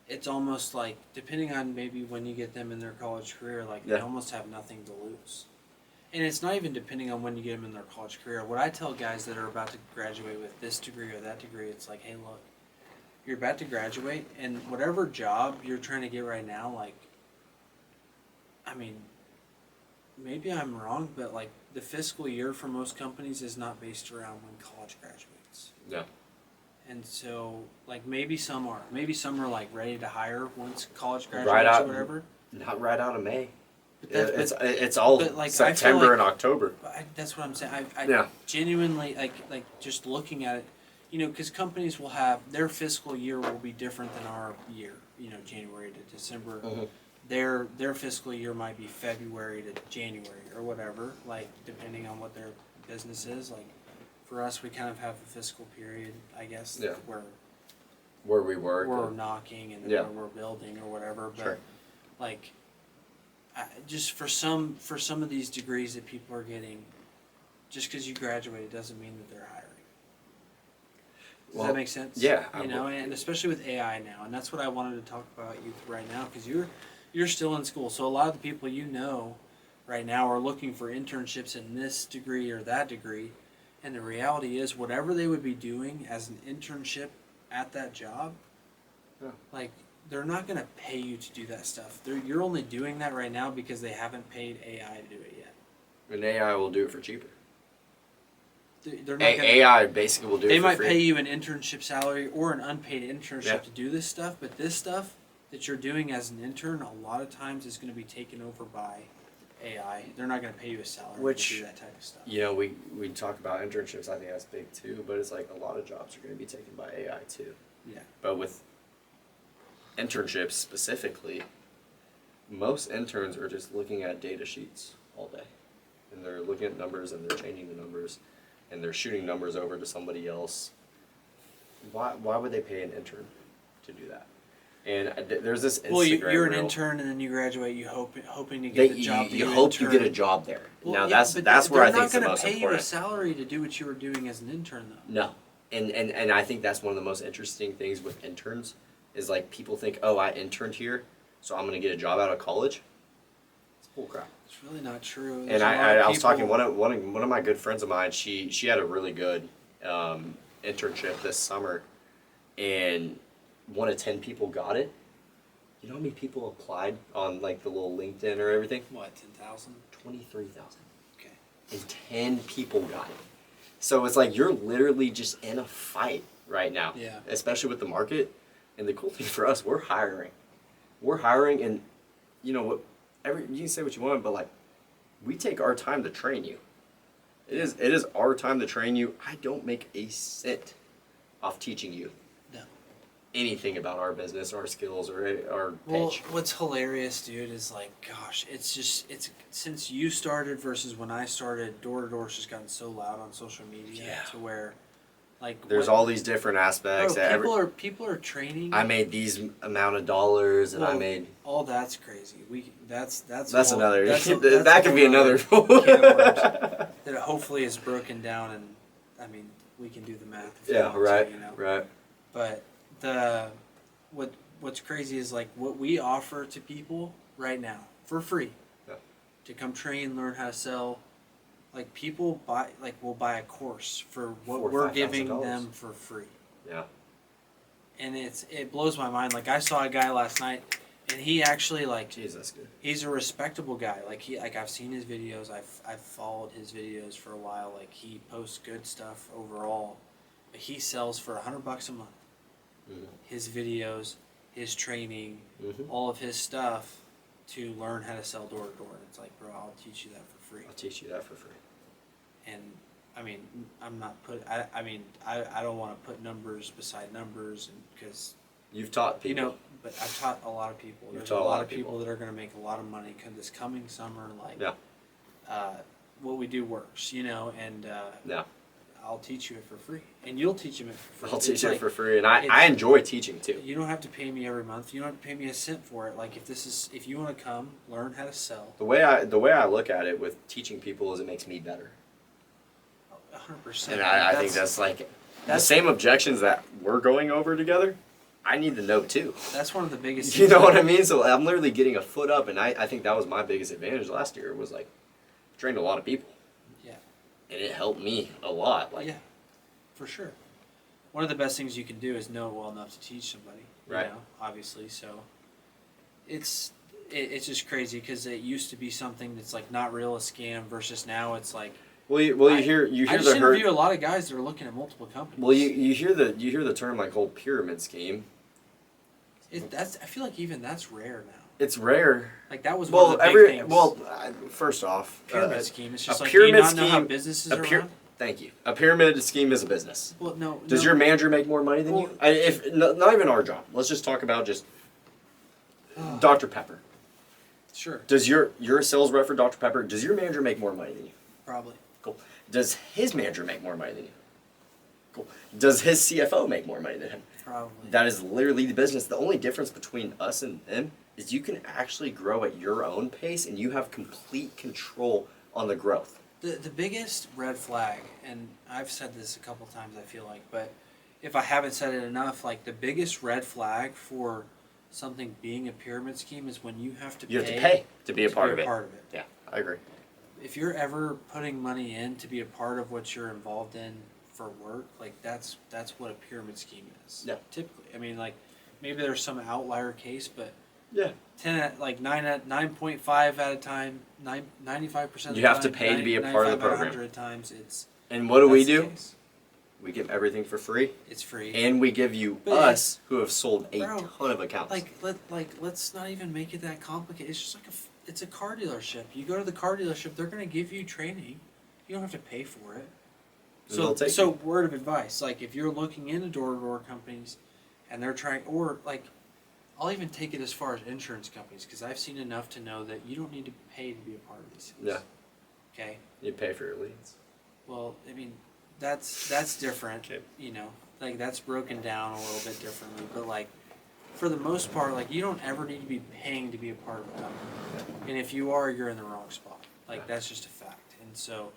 it's almost like, depending on maybe when you get them in their college career, like they almost have nothing to lose. And it's not even depending on when you get them in their college career. What I tell guys that are about to graduate with this degree or that degree, it's like, hey, look, you're about to graduate, and whatever job you're trying to get right now, like, I mean, maybe I'm wrong, but like the fiscal year for most companies is not based around when college graduates. Yeah. And so, like, maybe some are like ready to hire once college graduates or whatever. Not right out of May. But it's all like, September and October. That's what I'm saying. I genuinely like just looking at it, you know, because companies will have their fiscal year will be different than our year. You know, January to December. Their fiscal year might be February to January or whatever, like depending on what their business is. Like for us, we kind of have a fiscal period, I guess, where we work, we're knocking and where we're building or whatever. But like, just for some of these degrees that people are getting, just because you graduated doesn't mean that they're hiring. Does that make sense? Yeah. You know, and especially with AI now, and that's what I wanted to talk about you right now, because you're still in school. So a lot of the people you know right now are looking for internships in this degree or that degree. And the reality is whatever they would be doing as an internship at that job, like they're not going to pay you to do that stuff. You're only doing that right now because they haven't paid AI to do it yet. And AI will do it for cheaper. They're not AI basically will do it for free. They might pay you an internship salary or an unpaid internship to do this stuff, but this stuff that you're doing as an intern, a lot of times is going to be taken over by AI. They're not going to pay you a salary to do that type of stuff. You know, we talk about internships. I think that's big too, but it's like a lot of jobs are going to be taken by AI too. Yeah. But with internships specifically, most interns are just looking at data sheets all day, and they're looking at numbers and they're changing the numbers, and they're shooting numbers over to somebody else. Why would they pay an intern to do that? And there's this Instagram you're an reel. intern, and then you graduate. You hoping to get the job. You hope you get a job there. Well, now that's where I think it's the most important. They're not going to pay you a salary to do what you were doing as an intern, though. No, and I think that's one of the most interesting things with interns is like people think, oh, I interned here, so I'm going to get a job out of college. It's bull crap. It's really not true. And I was talking one of my good friends of mine. She had a really good internship this summer, and 1 of 10 people got it. You know how many people applied on like the little LinkedIn or everything? What, 10,000? 23,000. Okay. And 10 people got it. So it's like you're literally just in a fight right now. Yeah. Especially with the market. And the cool thing for us, we're hiring. We're hiring, and you know what? You can say what you want, but like, we take our time to train you. It is our time to train you. I don't make a cent off teaching you anything about our business, our skills, or our pitch. Well, what's hilarious, dude, is like, gosh, it's since you started versus when I started, door to door's just gotten so loud on social media to where, like, there's all these different aspects. Bro, people are training. I made these amount of dollars, and I made all that's crazy. That's another. That's that could be another. Can of worms that hopefully is broken down, and I mean we can do the math. If you want to, you know? Right. But what's crazy is like what we offer to people right now for free to come train, learn how to sell. Like people will buy a course for what we're giving them for free. Yeah. And it blows my mind. Like I saw a guy last night, and he actually like. Jeez, that's good. He's a respectable guy. Like I've seen his videos. I've followed his videos for a while. Like he posts good stuff overall. But he sells for $100 a month. Mm-hmm. His videos, his training, all of his stuff to learn how to sell door to door. And it's like, bro, I'll teach you that for free. I'll teach you that for free. And I mean, I'm not I don't want to put numbers beside numbers, because you've taught people. You know, but I've taught a lot of people. There's a lot of people that are going to make a lot of money this coming summer. Like, what we do works, you know, and I'll teach you it for free, and you'll teach them it for free. I'll teach it for free, and I enjoy teaching too. You don't have to pay me every month. You don't have to pay me a cent for it. Like if you want to come learn how to sell. The way I look at it with teaching people is it makes me better. 100%. And I think that's the same objections that we're going over together. I need to know too. That's one of the biggest. You know what I mean? So I'm literally getting a foot up, and I think that was my biggest advantage last year. Was like trained a lot of people. Yeah. And it helped me a lot. Like, yeah, for sure. One of the best things you can do is know it well enough to teach somebody. Right. You know, obviously, so it's just crazy because it used to be something that's like not real, a scam, versus now it's like. You hear I just interview a lot of guys that are looking at multiple companies. Well, you hear the term like whole pyramid scheme. I feel like even that's rare now. It's rare. Like that was one of the big things. First off, pyramid scheme. It's just like, do you not know how businesses are run? Thank you. A pyramid scheme is a business. Well, no. Does your manager make more money than you? Not even our job. Let's just talk about just Dr. Pepper. Sure. Does you're a sales rep for Dr. Pepper? Does your manager make more money than you? Probably. Cool. Does his manager make more money than you? Cool. Does his CFO make more money than him? Probably. That is literally the business. The only difference between us and them is you can actually grow at your own pace, and you have complete control on the growth. The biggest red flag, and I've said this a couple times, I feel like, but if I haven't said it enough, like the biggest red flag for something being a pyramid scheme is when you have to pay to be a part of it. Yeah, I agree. If you're ever putting money in to be a part of what you're involved in for work, like that's what a pyramid scheme is. Yeah. Typically, I mean, like maybe there's some outlier case, but yeah, 9.5 at a time, 95%. You have to pay to be a part of the program. 100 times it's. And what do we do? We give everything for free. It's free. And we give you us who have sold a ton of accounts. Let's not even make it that complicated. It's just like it's a car dealership. You go to the car dealership, they're going to give you training. You don't have to pay for it. So word of advice, like if you're looking into door-to-door companies and they're trying, or like I'll even take it as far as insurance companies, because I've seen enough to know that you don't need to pay to be a part of these things. Yeah. Okay? You pay for your leads. Well, I mean, that's different. Okay. You know, like that's broken down a little bit differently. But like, for the most part, like you don't ever need to be paying to be a part of a company. And if you are, you're in the wrong spot. Like that's just a fact. And so,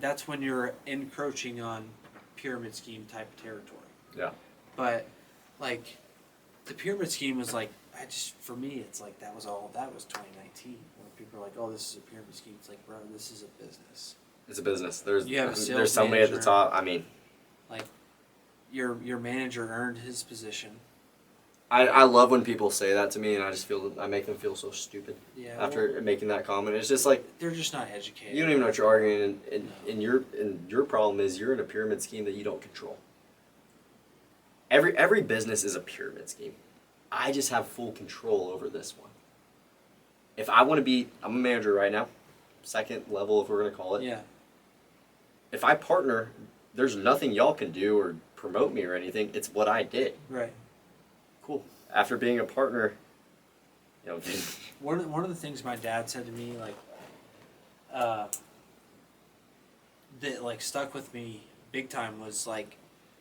that's when you're encroaching on pyramid scheme type of territory. Yeah. But like, the pyramid scheme was like, for me, it's like that was 2019. Where people are like, oh, this is a pyramid scheme. It's like, bro, this is a business. It's a business. There's you have a sales there's somebody at the top. I mean, like your manager earned his position. I love when people say that to me, and I just feel I make them feel so stupid. Yeah. After making that comment, it's just like they're just not educated. you don't even know what you're arguing, and your problem is you're in a pyramid scheme that you don't control. Every business is a pyramid scheme. I just have full control over this one. If I want to be, I'm a manager right now, second level if we're gonna call it. Yeah. If I partner, there's nothing y'all can do or promote me or anything. It's what I did. Right. Cool. After being a partner, you know. One of the things my dad said to me, like, that like stuck with me big time was like,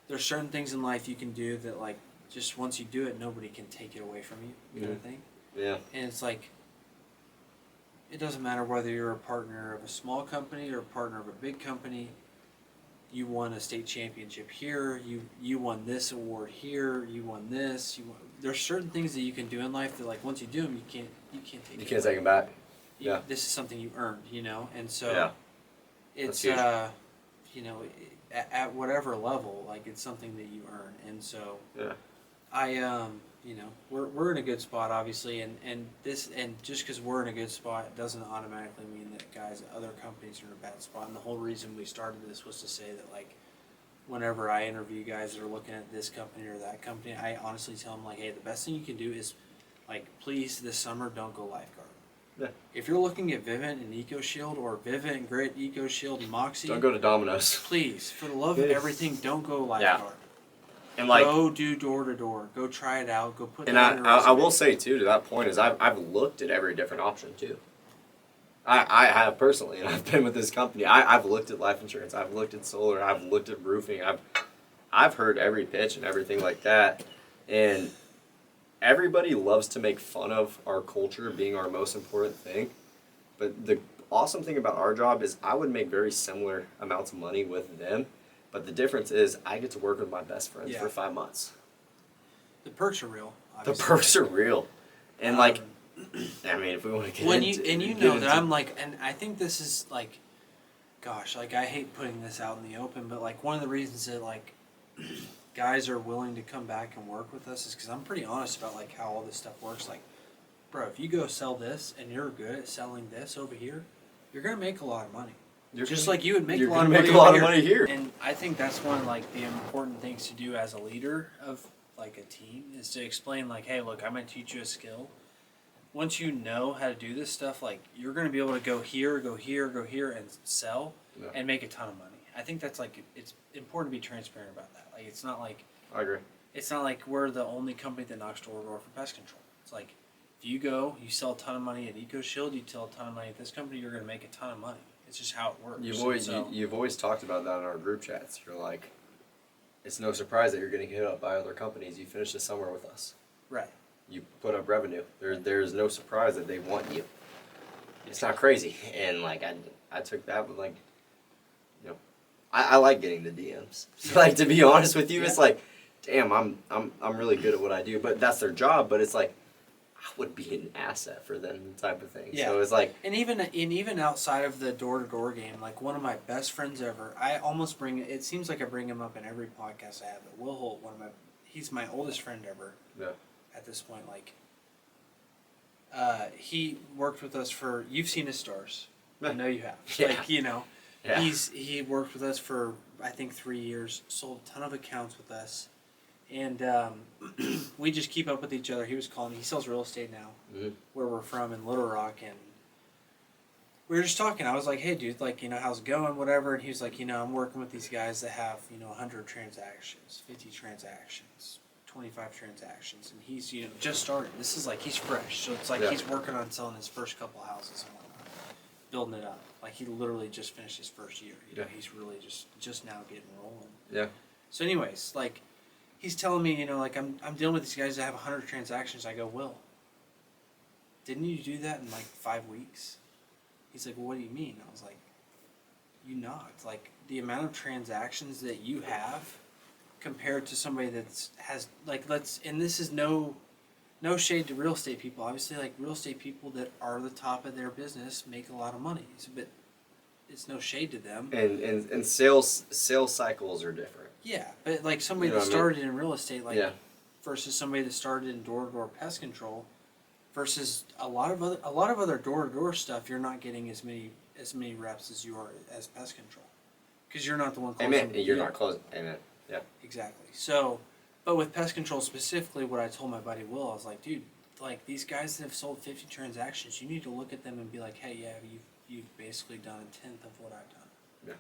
there's certain things in life you can do that like just once you do it, nobody can take it away from you, kind of thing. Yeah. And it's like, it doesn't matter whether you're a partner of a small company or a partner of a big company. You won a state championship here. You won this award here. You won this. There's certain things that you can do in life that, like, once you do them, you can't take. You can't take them back. Yeah. This is something you earned, and so. Yeah. It's at whatever level, like it's something that you earn, and so. Yeah. We're in a good spot, obviously, and just because we're in a good spot doesn't automatically mean that guys at other companies are in a bad spot. And the whole reason we started this was to say that, like, whenever I interview guys that are looking at this company or that company, I honestly tell them, like, hey, the best thing you can do is, like, please this summer don't go lifeguard. Yeah. If you're looking at Vivint and EcoShield or Vivint, Grit, EcoShield, and Moxie, don't go to Domino's. Please, for the love of everything, don't go lifeguard. Yeah. And like, go do door to door. Go try it out. Go put. And I will say too, to that point, is I've looked at every different option too. I have personally, and I've been with this company. I've looked at life insurance. I've looked at solar. I've looked at roofing. I've heard every pitch and everything like that. And everybody loves to make fun of our culture being our most important thing. But the awesome thing about our job is I would make very similar amounts of money with them. But the difference is I get to work with my best friends for 5 months. The perks are real. Obviously. The perks are real. And like, I mean, if we want to get into that I'm like, and I think this is like, gosh, like I hate putting this out in the open, but like one of the reasons that like guys are willing to come back and work with us is because I'm pretty honest about like how all this stuff works. Like, bro, if you go sell this and you're good at selling this over here, you're gonna make a lot of money. Like you would make a lot of money here. And I think that's one of like the important things to do as a leader of like a team is to explain like, hey, look, I'm going to teach you a skill. Once you know how to do this stuff, like you're going to be able to go here, and sell and make a ton of money. I think that's like, it's important to be transparent about that. Like, it's not like, I agree. It's not like we're the only company that knocks door to door for pest control. It's like, if you go, you sell a ton of money at EcoShield, you sell a ton of money at this company, you're going to make a ton of money. It's just how it works. You've always talked about that in our group chats. You're like, it's no surprise that you're getting hit up by other companies. You finish the summer with us. Right. You put up revenue. There's no surprise that they want you. It's not crazy. And like I took that with like, I like getting the DMs. Like, to be honest with you, it's like, damn, I'm really good at what I do. But that's their job. But it's like, I would be an asset for them, type of thing. Yeah. So it's like, and even outside of the door to door game, like one of my best friends ever, I almost bring it. It seems like I bring him up in every podcast I have. But Will Holt, he's my oldest friend ever. Yeah. At this point, like, he worked with us for. You've seen his stores. I know you have. Yeah. Like, Yeah. He worked with us for I think 3 years. Sold a ton of accounts with us. And we just keep up with each other. He was calling me. He sells real estate now, where we're from in Little Rock. And we were just talking. I was like, hey, dude, like, how's it going, whatever. And he was like, I'm working with these guys that have, 100 transactions, 50 transactions, 25 transactions. And he's, just started. This is like, he's fresh. So it's like he's working on selling his first couple of houses and whatnot, building it up. Like, he literally just finished his first year. He's really just now getting rolling. Yeah. So anyways, like, he's telling me, like, I'm dealing with these guys that have 100 transactions. I go, Will, didn't you do that in like 5 weeks? He's like, well, what do you mean? I was like, you knocked. Like, the amount of transactions that you have compared to somebody has, like, and this is no shade to real estate people. Obviously, like, real estate people that are the top of their business make a lot of money. But it's no shade to them. And sales cycles are different. Yeah, but like somebody You know that what I mean? started in real estate, like Yeah. versus somebody that started in door-to-door pest control, versus a lot of other door-to-door stuff, you're not getting as many reps as you are as pest control, because you're not the one closing. Amen. the You're deal. not closing. Amen. Yeah. Exactly. So, but with pest control specifically, what I told my buddy Will, I was like, dude, like these guys that have sold 50 transactions, you need to look at them and be like, hey, yeah, you've basically done a tenth of what I've done. Yeah.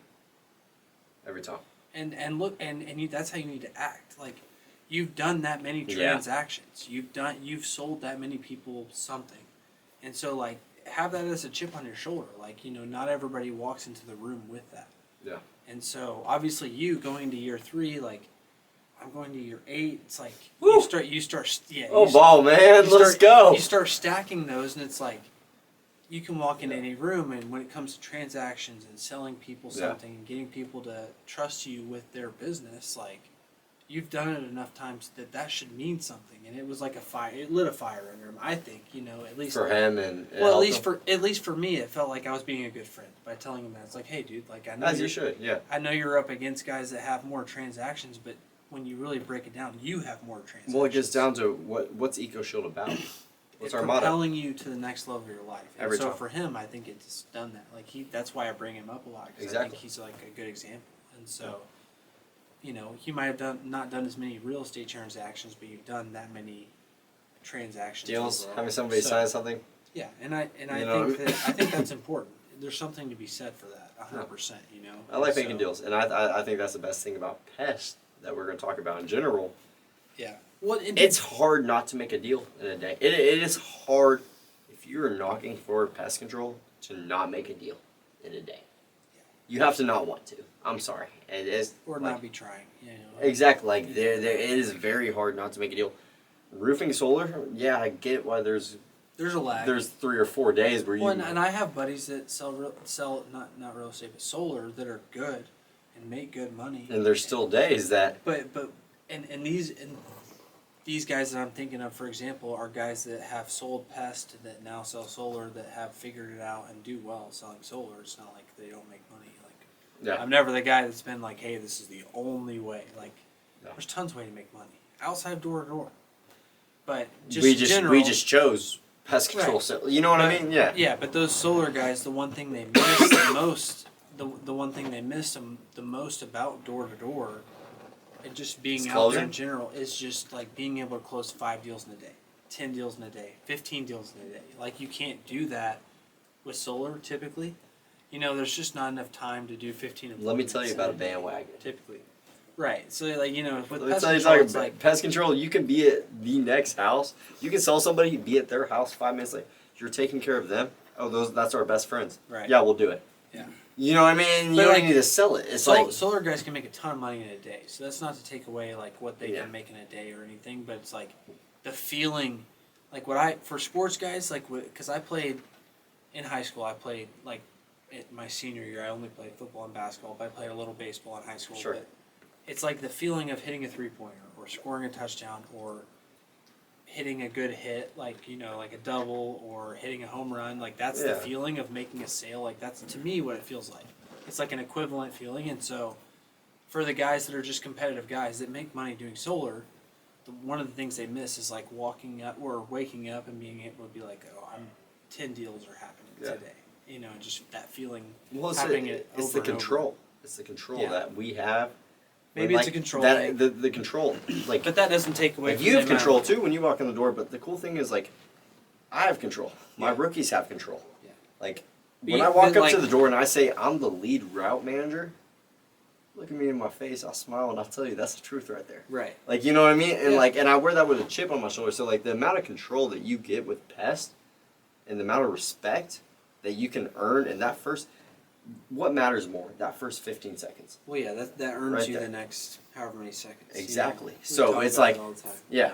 Every time. And look and you, that's how you need to act. Like you've done that many Yeah. transactions. You've sold that many people something. And so like have that as a chip on your shoulder. Like, not everybody walks into the room with that. Yeah. And so obviously you going to year 3, like I'm going to year 8, it's like Woo! you start yeah. Oh, you ball, man. Let's go. You start stacking those, and it's like you can walk into any room, and when it comes to transactions and selling people something and getting people to trust you with their business, like you've done it enough times that should mean something. And it was like a fire. It lit a fire under him. I think, at least for him and well, at least for me, it felt like I was being a good friend by telling him that. It's like, hey, dude, like I know as you should, yeah. I know you're up against guys that have more transactions, but when you really break it down, you have more transactions. Well, it gets down to what's EcoShield about? What's our motto? Propelling you to the next level of your life. And Every so time. for him, I think it's done that. Like that's why I bring him up a lot. Because I think he's like a good example. And so, he might have not done as many real estate transactions, but you've done that many transactions. Deals, overall. having somebody sign something. Yeah, and I think that's important. There's something to be said for that. 100%. I like making deals, and I think that's the best thing about pests that we're going to talk about in general. Yeah. Well, it's hard not to make a deal in a day. It is hard if you're knocking for pest control to not make a deal in a day. Yeah. You have to not want to. I'm sorry. It is or not be trying. Exactly. Like it is very hard not to make a deal. Roofing solar, yeah, I get why there's a lag. There's 3 or 4 days where you. And I have buddies that sell not real estate but solar that are good and make good money. And there's still days that. But these guys that I'm thinking of, for example, are guys that have sold pest that now sell solar that have figured it out and do well selling solar. It's not like they don't make money. Like I'm never the guy that's been like, hey, this is the only way. Like there's tons of ways to make money outside door to door. But we just chose pest control. Right. So, you know what I mean? Yeah. Yeah, but those solar guys, the one thing they miss the most, the one thing they miss the most about door to door, and just being out there in general, is just like being able to close 5 deals in a day, 10 deals in a day, 15 deals in a day. Like you can't do that with solar typically. There's just not enough time to do 15 of them. Let me tell you about a bandwagon. Typically. Right. So with pest control, it's like pest control, you can be at the next house. You can sell somebody, be at their house 5 minutes later. You're taking care of them. Oh, that's our best friends. Right. Yeah, we'll do it. Yeah. You know what I mean? You don't need to sell it. It's solar guys can make a ton of money in a day. So that's not to take away like what they can make in a day or anything, but it's like the feeling, like for sports guys, like because I played in high school, I played like my senior year, I only played football and basketball, but I played a little baseball in high school. Sure. But it's like the feeling of hitting a 3-pointer or scoring a touchdown or hitting a good hit, like a double or hitting a home run. Like that's the feeling of making a sale. Like that's to me what it feels like. It's like an equivalent feeling. And so for the guys that are just competitive guys that make money doing solar, one of the things they miss is like walking up or waking up and being able to be like, oh, 10 deals are happening today. Just that feeling. Well, it's the control. It's the control that we have. Maybe it's a control thing. The control. But that doesn't take away from you have control too when you walk in the door, but the cool thing is like I have control. My rookies have control. Yeah. Like when I walk up to the door and I say I'm the lead route manager, look at me in my face, I'll smile and I'll tell you that's the truth right there. Right. Like you know what I mean? And and I wear that with a chip on my shoulder. So like the amount of control that you get with pest and the amount of respect that you can earn in that first. What matters more? That first 15 seconds. Well, yeah, that earns you the next however many seconds. Exactly. So it's like,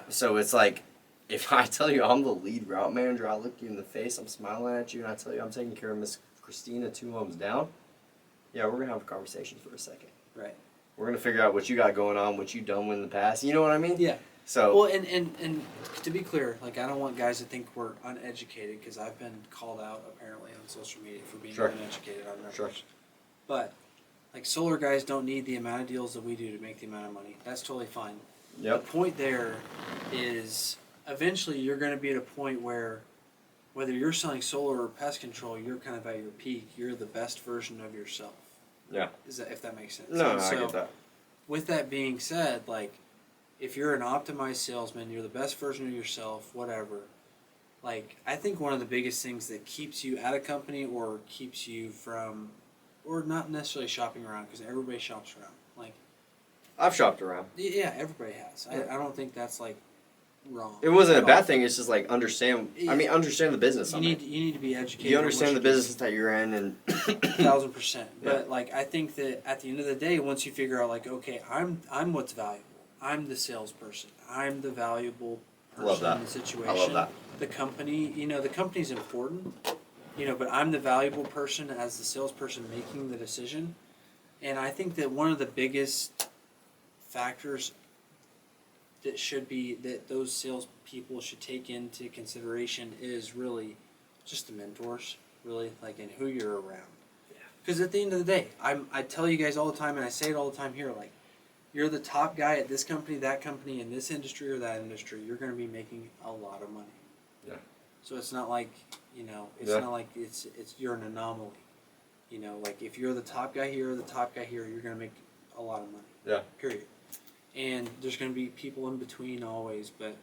so it's like, if I tell you I'm the lead route manager, I look you in the face, I'm smiling at you, and I tell you I'm taking care of Miss Christina 2 homes down. Yeah, we're gonna have a conversation for a second. Right. We're gonna figure out what you got going on, what you done in the past. You know what I mean? Yeah. So. Well, and to be clear, like I don't want guys to think we're uneducated because I've been called out apparently on social media for being uneducated on numbers. But Like solar guys don't need the amount of deals that we do to make the amount of money. That's totally fine. Yep. The point there is eventually you're going to be at a point where whether you're selling solar or pest control, you're kind of at your peak. You're the best version of yourself. Yeah. If that makes sense? No, So, I get that. with that being said, like if you're an optimized salesman, you're the best version of yourself, whatever. Like I think one of the biggest things that keeps you at a company or keeps you from, or not necessarily shopping around because everybody shops around. Like I've shopped around. yeah, everybody has. I don't think that's like wrong. It wasn't a at bad all. thing. It's just like understand. I mean, understand the business. You need to be educated. You on understand the what you're business that you're in, and 1000%. Yeah. But like I think that at the end of the day, once you figure out like, okay, I'm what's valuable. I'm the salesperson. I'm the valuable person Love that. in the situation. I love that. The company, the company's important, but I'm the valuable person as the salesperson making the decision. And I think that one of the biggest factors that those salespeople should take into consideration is really just the mentors, really, like, and who you're around. Because at the end of the day, I tell you guys all the time, and I say it all the time here, like, you're the top guy at this company, that company, in this industry or that industry, you're going to be making a lot of money. Yeah. So it's not like, it's Yeah. not like it's you're an anomaly. Like if you're the top guy here or the top guy here, you're going to make a lot of money. Yeah. Period. And there's going to be people in between always, but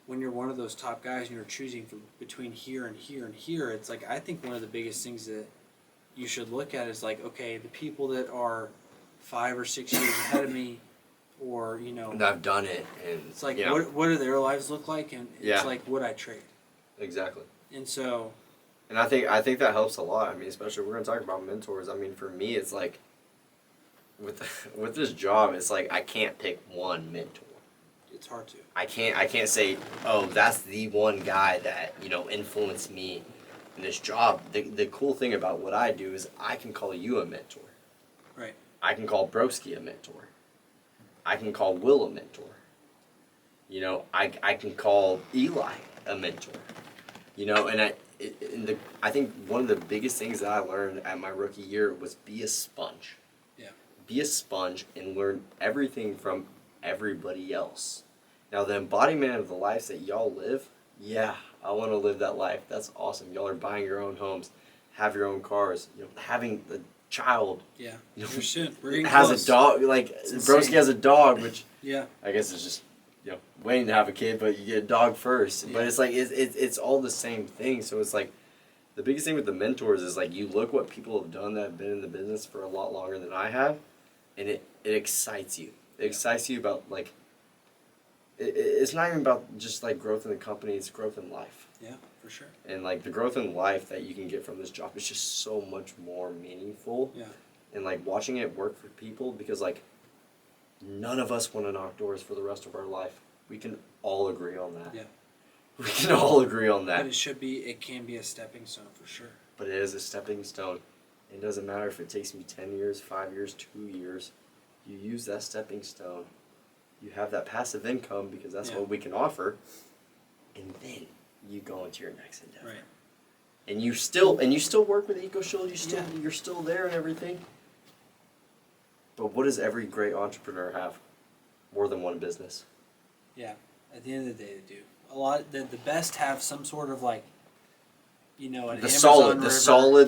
when you're one of those top guys and you're choosing from between here and here and here, it's like I think one of the biggest things that you should look at is like, okay, the people that are 5 or 6 years ahead of me, or and I've done it, and it's like yeah. what do their lives look like, and it's Yeah. like would I trade? Exactly. And so, And I think that helps a lot. I mean, especially we're gonna talk about mentors. I mean, for me, it's like with this job, it's like I can't pick one mentor. it's hard to. I can't say, oh, that's the one guy that influenced me in this job. The cool thing about what I do is I can call you a mentor. Right. I can call Broski a mentor. I can call Will a mentor. I can call Eli a mentor. I think one of the biggest things that I learned at my rookie year was be a sponge. Yeah. Be a sponge and learn everything from everybody else. Now, the embodiment of the life that y'all live, yeah, I want to live that life. That's awesome. Y'all are buying your own homes, have your own cars, having a child. Yeah. We're soon. We're getting has close. a dog. Like Broski insane. has a dog, which Yeah. I guess it's just waiting to have a kid, but you get a dog first. Yeah. But it's like it's all the same thing. So it's like the biggest thing with the mentors is like you look what people have done that have been in the business for a lot longer than I have, and it excites you. It excites you about like it's not even about just like growth in the company. It's growth in life. Yeah, for sure. And like the growth in life that you can get from this job is just so much more meaningful. Yeah. And like watching it work for people, because like none of us want to knock doors for the rest of our life. We can all agree on that. Yeah. We can all agree on that. But it can be a stepping stone for sure. But it is a stepping stone. It doesn't matter if it takes me 10 years, 5 years, 2 years. You use that stepping stone. You have that passive income because that's what we can offer. And then you go into your next endeavor. Right. And you still work with EcoShield. You're still there and everything. But what does every great entrepreneur have? More than one business. Yeah. At the end of the day, they do. A lot. The best have some sort of like, an Amazon solid River. solid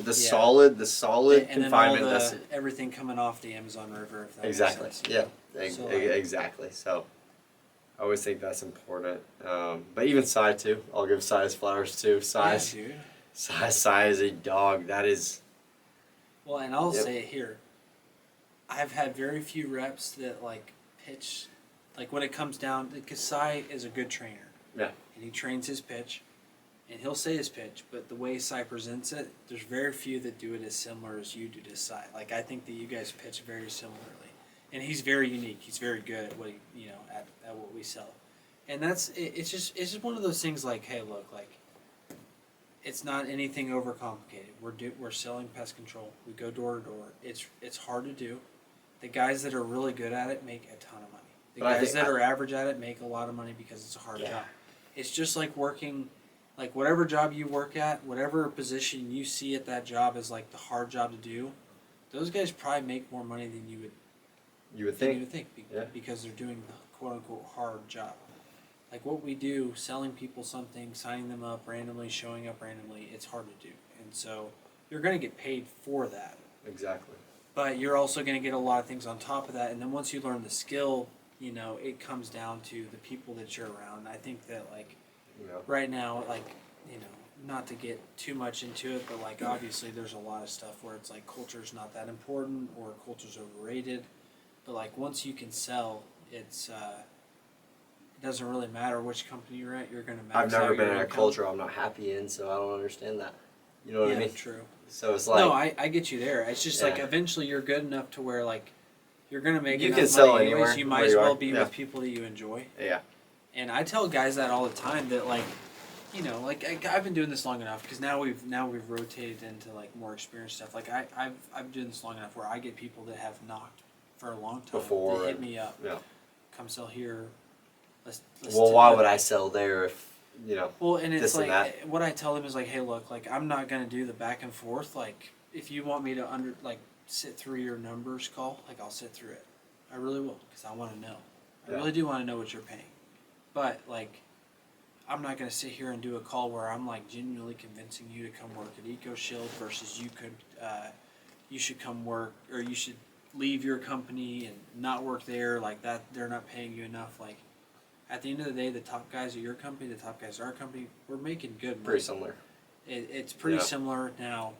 and confinement. then all That's everything coming off the Amazon River. If that exactly. makes sense. Yeah. So, Exactly. So, I always think that's important. But even Sai too. I'll give Sai his flowers too. Yeah, dude. Sai is a dog. That is. Well, and I'll say it here. I've had very few reps that like pitch, like when it comes down, because Sai is a good trainer. Yeah. And he trains his pitch, and he'll say his pitch, but the way Sai presents it, there's very few that do it as similar as you do to Sai. Like I think that you guys pitch very similarly, and he's very unique. He's very good at what at what we sell, and that's it, it's just one of those things. Like, hey, look, like it's not anything overcomplicated. We're selling pest control. We go door to door. It's hard to do. The guys that are really good at it make a ton of money. The guys that are average at it make a lot of money because it's a hard job. It's just like working, like whatever job you work at, whatever position you see at that job as like the hard job to do, those guys probably make more money than you would think. Yeah. Because they're doing the quote unquote hard job. Like what we do, selling people something, signing them up randomly, showing up randomly, it's hard to do. And so you're going to get paid for that. Exactly. But you're also going to get a lot of things on top of that. And then once you learn the skill, you know, it comes down to the people that you're around. I think that, like, right now, like, you know, not to get too much into it, but, like, obviously there's a lot of stuff where it's like culture's not that important or culture's overrated. But, like, once you can sell, it's it doesn't really matter which company you're at. You're going to max I've never out been your in a income. culture I'm not happy in, so I don't understand that. You know what I mean? True. So it's like... No, I get you there. It's just like eventually you're good enough to where, like, you're going to make you enough can sell money anywhere anyways. You might as well be with people that you enjoy. Yeah. And I tell guys that all the time that, like, you know, like I've been doing this long enough because now we've rotated into like more experienced stuff. Like I've been doing this long enough where I get people that have knocked for a long time. Before they hit me up. Yeah. Come sell here. Let's well, why would I sell there if, you know? Well, and it's like and what I tell them is like, hey, look, like I'm not gonna do the back and forth. Like if you want me to sit through your numbers call, like I'll sit through it. I really will because I want to know. I really do want to know what you're paying. But like, I'm not gonna sit here and do a call where I'm like genuinely convincing you to come work at EcoShield versus you should come work or you should leave your company and not work there like that. They're not paying you enough. Like at the end of the day, the top guys at your company, the top guys at our company, we're making good money. Pretty similar. It's pretty similar now.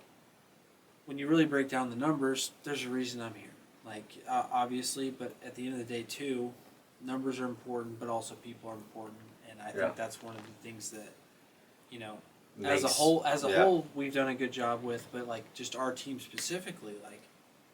When you really break down the numbers, there's a reason I'm here. Like obviously, but at the end of the day too, numbers are important, but also people are important. And I think that's one of the things that, you know, as a whole, we've done a good job with. But like just our team specifically, like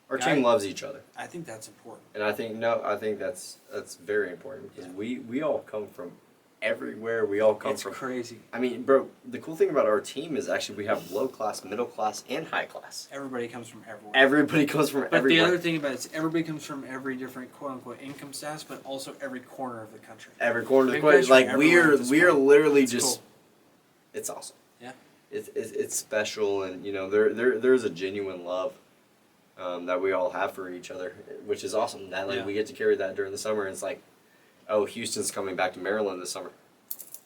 our team loves each other. I think that's important. And I think that's very important because we all come from everywhere. We all come from. It's crazy. I mean, bro, the cool thing about our team is actually we have low class, middle class, and high class. Everybody comes from everywhere. Everybody comes from everywhere. But the other thing about it is everybody comes from every different quote unquote income status, but also every corner of the country. Every corner of the country. Like we are literally it's just. Cool. It's awesome. Yeah. It's special, and you know there's a genuine love. That we all have for each other, which is awesome. That we get to carry that during the summer. And it's like, oh, Houston's coming back to Maryland this summer.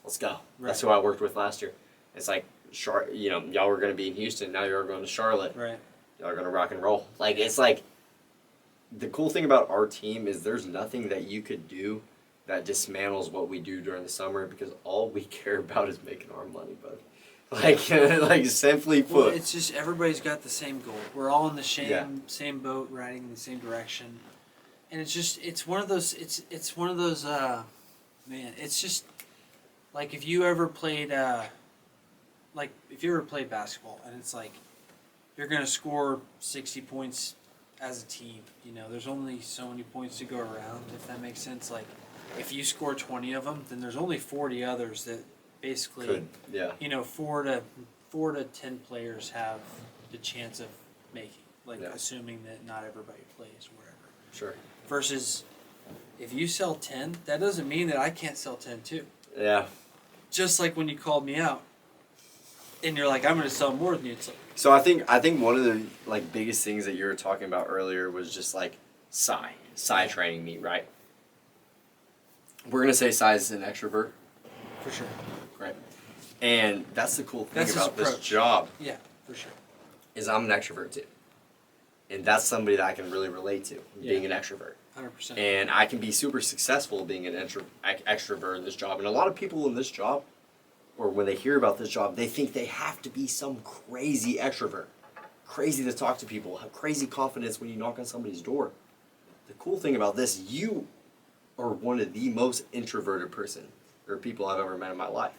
Let's go. Right. That's who I worked with last year. It's like, you know, y'all were going to be in Houston. Now you're going to Charlotte. Right. Y'all are going to rock and roll. Like it's like, the cool thing about our team is there's nothing that you could do that dismantles what we do during the summer because all we care about is making our money, bud. Like simply put. Well, it's just everybody's got the same goal. We're all in the same boat, riding in the same direction, and it's one of those. It's one of those. Man, it's just like if you ever played basketball, and it's like you're gonna score 60 points as a team. You know, there's only so many points to go around. If that makes sense, like if you score 20 of them, then there's only 40 others that. Basically, you know, 4 to 10 players have the chance of making, assuming that not everybody plays or whatever. Sure. Versus, if you sell 10, that doesn't mean that I can't sell 10 too. Yeah. Just like when you called me out, and you're like, I'm going to sell more than you. It's like, so I think one of the biggest things that you were talking about earlier was just Psy training me, right? We're gonna say Psy is an extrovert. For sure. Right. And that's the cool thing about this job. Yeah, for sure. Is I'm an extrovert too. And that's somebody that I can really relate to, being an extrovert. 100%. And I can be super successful being an extrovert in this job. And a lot of people in this job, or when they hear about this job, they think they have to be some crazy extrovert. Crazy to talk to people, have crazy confidence when you knock on somebody's door. The cool thing about this, you are one of the most introverted people I've ever met in my life.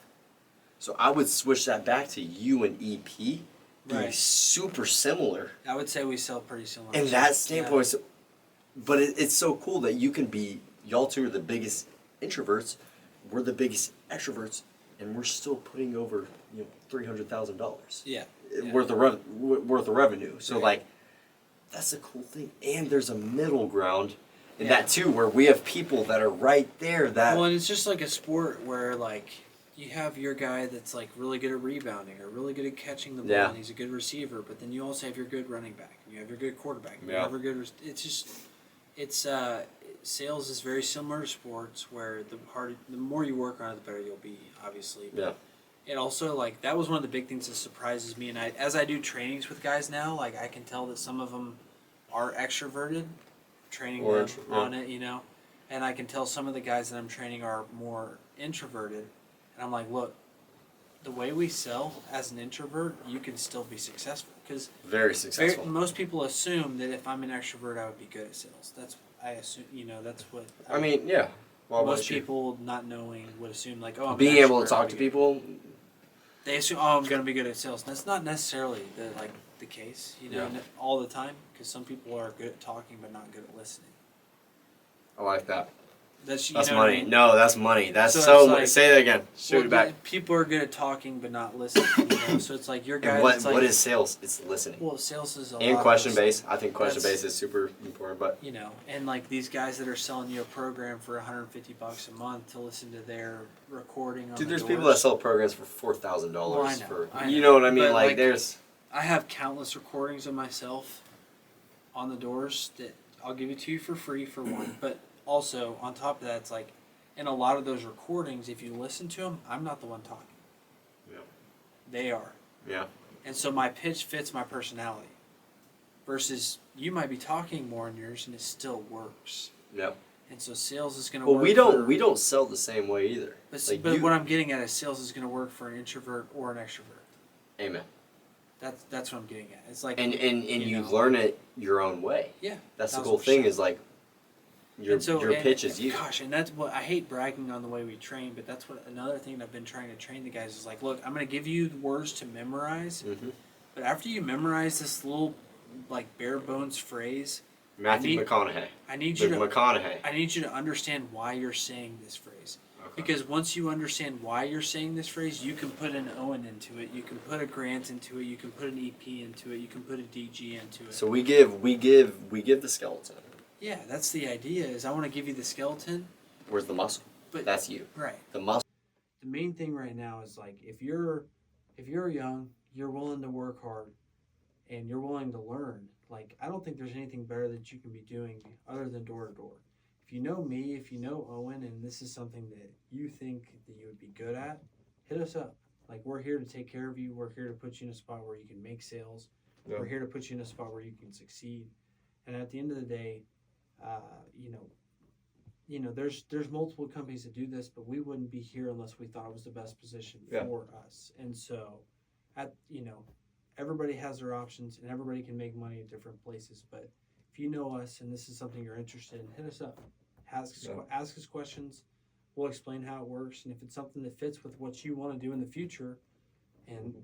So I would switch that back to you and EP being super similar. I would say we sell pretty similar. In that standpoint, so, but it's so cool that you can be, y'all two are the biggest introverts, we're the biggest extroverts, and we're still putting over $300,000. Yeah. Worth of revenue. So that's a cool thing. And there's a middle ground in that too, where we have people that are right there. That well, and it's just like a sport where you have your guy that's like really good at rebounding or really good at catching the ball, Yeah. and he's a good receiver. But then you also have your good running back, and you have your good quarterback. And Yeah. You have your good. It's just, it's sales is very similar to sports, where the more you work on it, the better you'll be. Obviously. But Yeah. It also like that was one of the big things that surprises me, and as I do trainings with guys now, like I can tell that some of them are extroverted, training them on it, and I can tell some of the guys that I'm training are more introverted. And I'm like, look, the way we sell as an introvert, you can still be successful. Because Very successful. most people assume that if I'm an extrovert, I would be good at sales. I assume, that's what. I mean, yeah. Well, most people not knowing would assume, like, oh, I'm being an able to extrovert, talk to people. They assume, oh, I'm going to be good at sales. And that's not necessarily the case, all the time. Because some people are good at talking but not good at listening. I like that. That's money. What I mean? No, that's money. That's so much. Say that again. Shoot it back. People are good at talking but not listening. So it's like your guy. And what is sales? It's listening. Well, sales is and question based. I think question based is super important. But and like these guys that are selling you a program for $150 a month to listen to their recording. On there's people that sell programs for $4,000 for. I know. You know what I mean? But like there's. I have countless recordings of myself on the doors that I'll give it to you for free for one, but also on top of that, it's like. In a lot of those recordings, if you listen to them, I'm not the one talking. Yeah. They are. Yeah. And so my pitch fits my personality. Versus you might be talking more in yours and it still works. Yeah. And so sales is going to work. Well, we don't sell the same way either. But what I'm getting at is sales is going to work for an introvert or an extrovert. Amen. That's what I'm getting at. It's like and you learn it your own way. Yeah. That's the cool thing is like. Your pitch is you. Gosh, and that's what I hate bragging on the way we train, but that's what another thing I've been trying to train the guys is like, look, I'm going to give you the words to memorize, but after you memorize this little, like bare bones phrase, Matthew McConaughey. I need you to understand why you're saying this phrase, because once you understand why you're saying this phrase, you can put an Owen into it, you can put a Grant into it, you can put an EP into it, you can put a DG into it. So we give the skeleton. Yeah, that's the idea. Is I want to give you the skeleton. Where's the muscle? But that's you. Right. The muscle. The main thing right now is like if you're young, you're willing to work hard, and you're willing to learn. Like I don't think there's anything better that you can be doing other than door to door. If you know me, if you know Owen, and this is something that you think that you would be good at, hit us up. Like we're here to take care of you. We're here to put you in a spot where you can make sales. Yeah. We're here to put you in a spot where you can succeed. And at the end of the day. There's multiple companies that do this, but we wouldn't be here unless we thought it was the best position for us. And so, everybody has their options, and everybody can make money at different places. But if you know us and this is something you're interested in, hit us up. Ask us questions. We'll explain how it works, and if it's something that fits with what you want to do in the future, and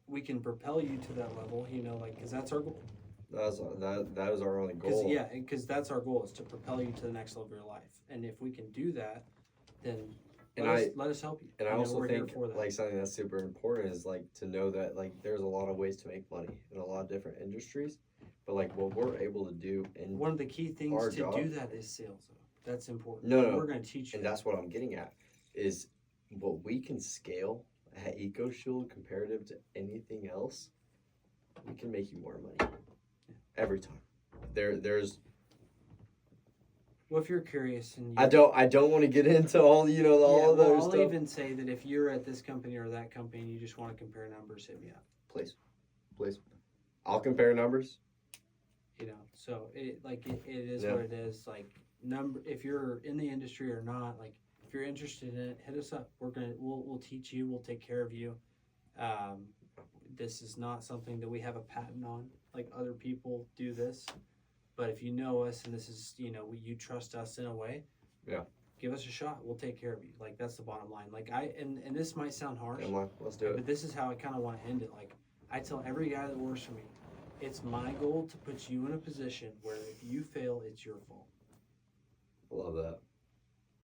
we can propel you to that level, because that's our goal. That is our only goal. Because that's our goal is to propel you to the next level of your life. And if we can do that, then let us help you. And I also think like something that's super important is like to know that like there's a lot of ways to make money in a lot of different industries. But like what we're able to do and one of the key things to do that is sales. That's important. No. We're going to teach you. And that's what I'm getting at is what we can scale at EcoShield comparative to anything else. We can make you more money. Every time, there's. Well, if you're curious, and I don't want to get into all of those I'll stuff. even say that if you're at this company or that company, and you just want to compare numbers, hit me up. Please, I'll compare numbers. So it is what it is. Like if you're in the industry or not, like if you're interested in it, hit us up. We'll teach you. We'll take care of you. This is not something that we have a patent on. Like other people do this, but if you know us and this is you trust us in a way, give us a shot. We'll take care of you. Like that's the bottom line. Like and this might sound harsh, let's do it. But this is how I kind of want to end it. Like I tell every guy that works for me, it's my goal to put you in a position where if you fail, it's your fault. I love that.